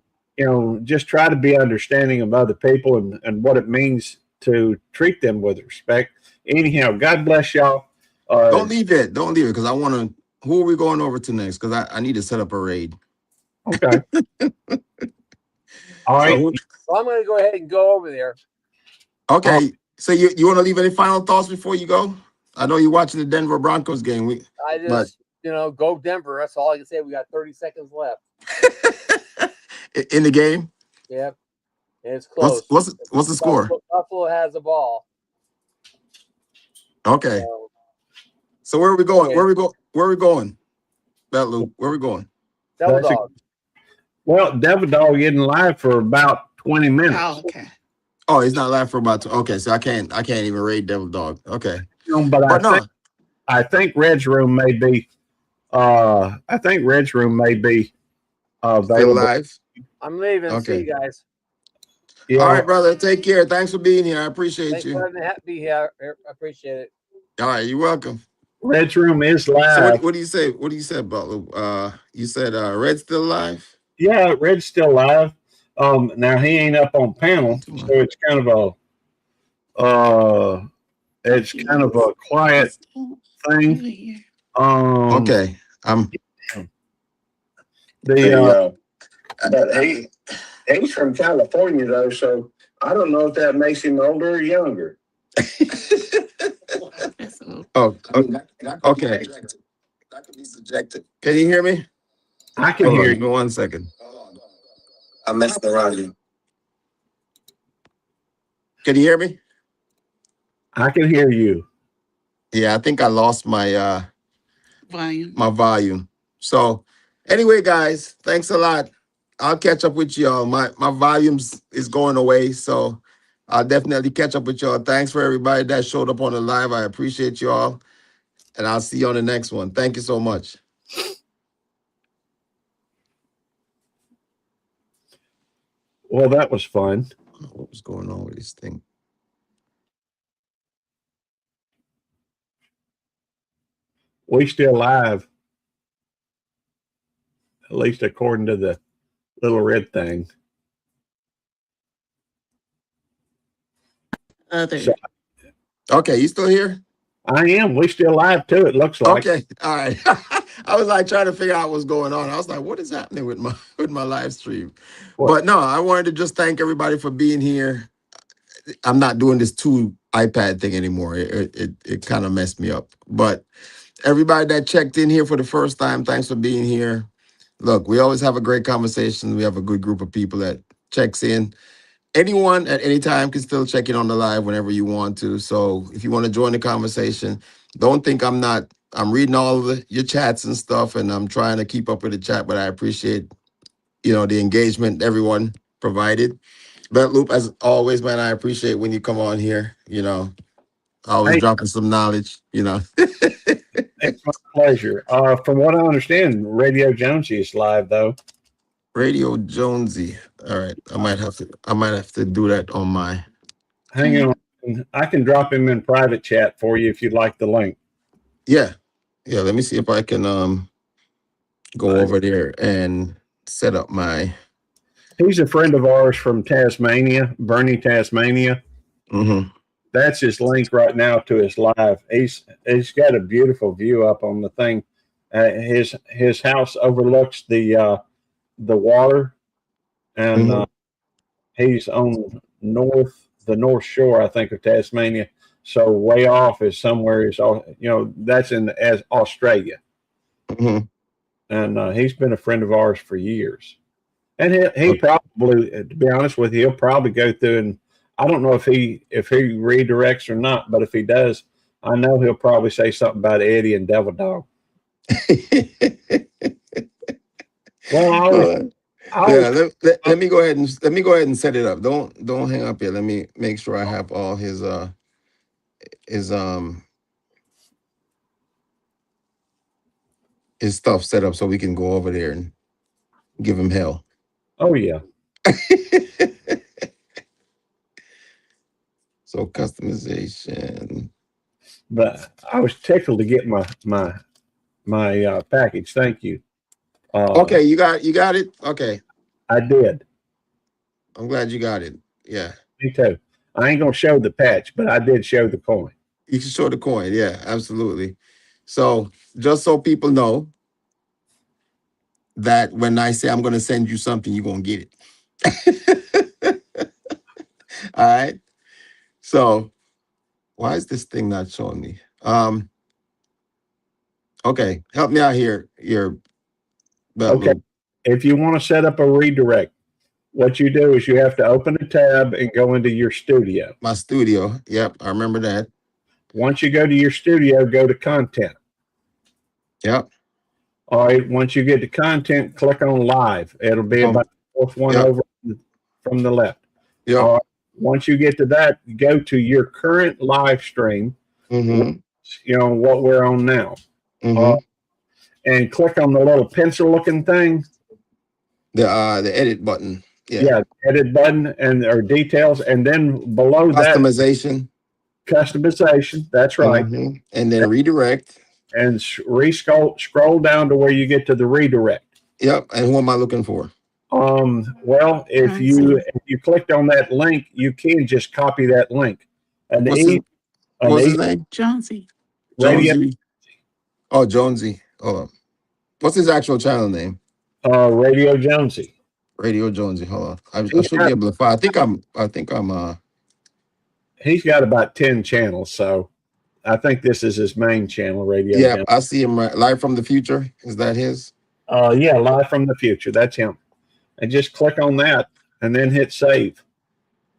just try to be understanding of other people and what it means to treat them with respect. Anyhow, God bless y'all. Don't leave it because I want to. Who are we going over to next? Because I need to set up a raid. Okay. All right. So I'm going to go ahead and go over there. Okay. So you want to leave any final thoughts before you go? I know you're watching the Denver Broncos game. Go Denver. That's all I can say. We got 30 seconds left. In the game? Yep. And it's close. What's the score? Buffalo has the ball. Okay. So where are we going? Okay. Where are we going? Lou, where are we going? Devil Dog. Well, Devil Dog isn't live for about 20 minutes. Oh, okay. Oh, he's not live for about okay, so I can't even raid Devil Dog. Okay. I think Red's room may be available. Live. I'm leaving. Okay. See you guys. Yeah. All right, brother. Take care. Thanks for being here. I appreciate Thanks you. for having me be here. I appreciate it. All right, you're welcome. Red's room is live. So what do you say? What do you say, Butler? You said Red's still live? Yeah, Red's still live. Now he ain't up on panel, so it's kind of a quiet thing. Okay. He's from California though, so I don't know if that makes him older or younger. Okay. That could be subjective. Can you hear me? I can hear you. Give me 1 second. I messed around you. Can you hear me? I can hear you. Yeah, I think I lost my volume. My volume. So anyway, guys, thanks a lot. I'll catch up with y'all. My volumes is going away, so I'll definitely catch up with y'all. Thanks for everybody that showed up on the live. I appreciate y'all, and I'll see you on the next one. Thank you so much. Well, that was fun. What was going on with this thing? We still live, at least according to the little red thing. Other. So, Okay, you still here? I am. We still live too. It looks like. Okay, all right. I was like trying to figure out what's going on. I was like, what is happening with my live stream? Well, But no, I wanted to just thank everybody for being here. I'm not doing this two iPad thing anymore. It kind of messed me up. But everybody that checked in here for the first time, thanks for being here. Look, we always have a great conversation. We have a good group of people that checks in. Anyone at any time can still check in on the live whenever you want to. So if you want to join the conversation, don't think I'm reading all of your chats and stuff, and I'm trying to keep up with the chat, but I appreciate, the engagement everyone provided. But Loop, as always, man, I appreciate when you come on here, always hey, dropping some knowledge, it's my pleasure. From what I understand, Radio Jonesy is live though. Radio Jonesy. All right. I might have to do that on my. Hang on. I can drop him in private chat for you if you'd like the link. Yeah. Yeah. Let me see if I can go over there and set up my. He's a friend of ours from Tasmania, Bernie, Tasmania. Mm-hmm. That's his link right now to his live. He's got a beautiful view up on the thing. His house overlooks the water, and he's on the north shore, I think, of Tasmania. So way off is somewhere that's as Australia, and he's been a friend of ours for years. And he probably, to be honest with you, he'll probably go through, and I don't know if he redirects or not, but if he does, I know he'll probably say something about Eddie and Devil Dog. Well, let me go ahead and set it up. Don't hang up here. Let me make sure I have all his stuff set up so we can go over there and give him hell. Oh yeah. So customization. But I was tickled to get my package. Thank you. Okay, you got it. Okay, I did. I'm glad you got it. Yeah, me too. I ain't gonna show the patch, but I did show the coin. You can show the coin. Yeah, absolutely. So just so people know that when I say I'm gonna send you something, you're gonna get it. All right. So why is this thing not showing me? Okay, help me out here. Okay. Loop. If you want to set up a redirect, what you do is you have to open a tab and go into your studio. My studio. Yep, I remember that. Once you go to your studio, go to content. Yep. All right. Once you get to content, click on live. It'll be about the fourth one over from the left. Yep. All right. Once you get to that, go to your current live stream. Mm-hmm. What we're on now. Mm-hmm. And click on the little pencil-looking thing. The edit button. Yeah, edit button or details, and then below customization. Customization. That's right. Mm-hmm. And then redirect. And scroll down to where you get to the redirect. Yep. And who am I looking for? Well, if you clicked on that link, you can just copy that link. And what's his name? Jonesy. Oh, Jonesy. Hold on. What's his actual channel name? Radio Jonesy. Radio Jonesy. Hold on. I should be able to find. I think I'm. He's got about 10 channels, so I think this is his main channel, Radio. Yeah, Jonesy. I see him right. Live from the Future. Is that his? Yeah, Live from the Future. That's him. And just click on that, and then hit save,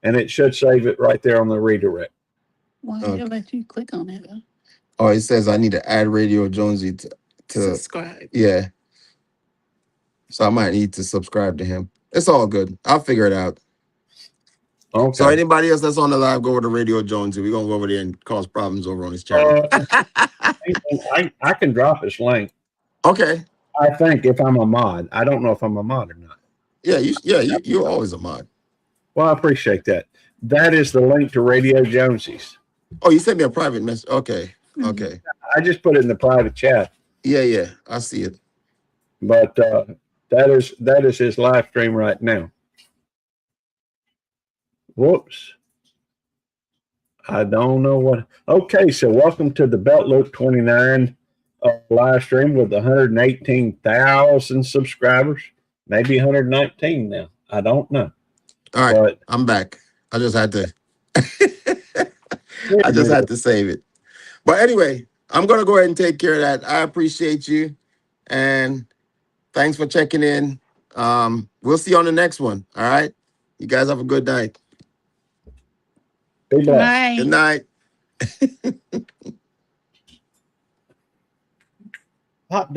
and it should save it right there on the redirect. Why did it let you click on it? Oh, it says I need to add Radio Jonesy to subscribe. Yeah. So I might need to subscribe to him. It's all good. I'll figure it out. Okay. So anybody else that's on the live, go over to Radio Jonesy. We're gonna go over there and cause problems over on his channel. I can drop his link. Okay. I think if I'm a mod. I don't know if I'm a mod or not. Yeah, you're always a mod. Well, I appreciate that. That is the link to Radio Jonesy's. Oh, you sent me a private message. Okay. Okay. I just put it in the private chat. Yeah. I see it. But that is his live stream right now. Whoops. I don't know what. Okay, so welcome to the Belt Loop 29 live stream with 118,000 subscribers. Maybe 119 now. I don't know. All right, but I'm back. I just had to. I just had to save it. But anyway, I'm gonna go ahead and take care of that. I appreciate you, and thanks for checking in. We'll see you on the next one. All right. You guys have a good night. Be blessed. Good night. Hot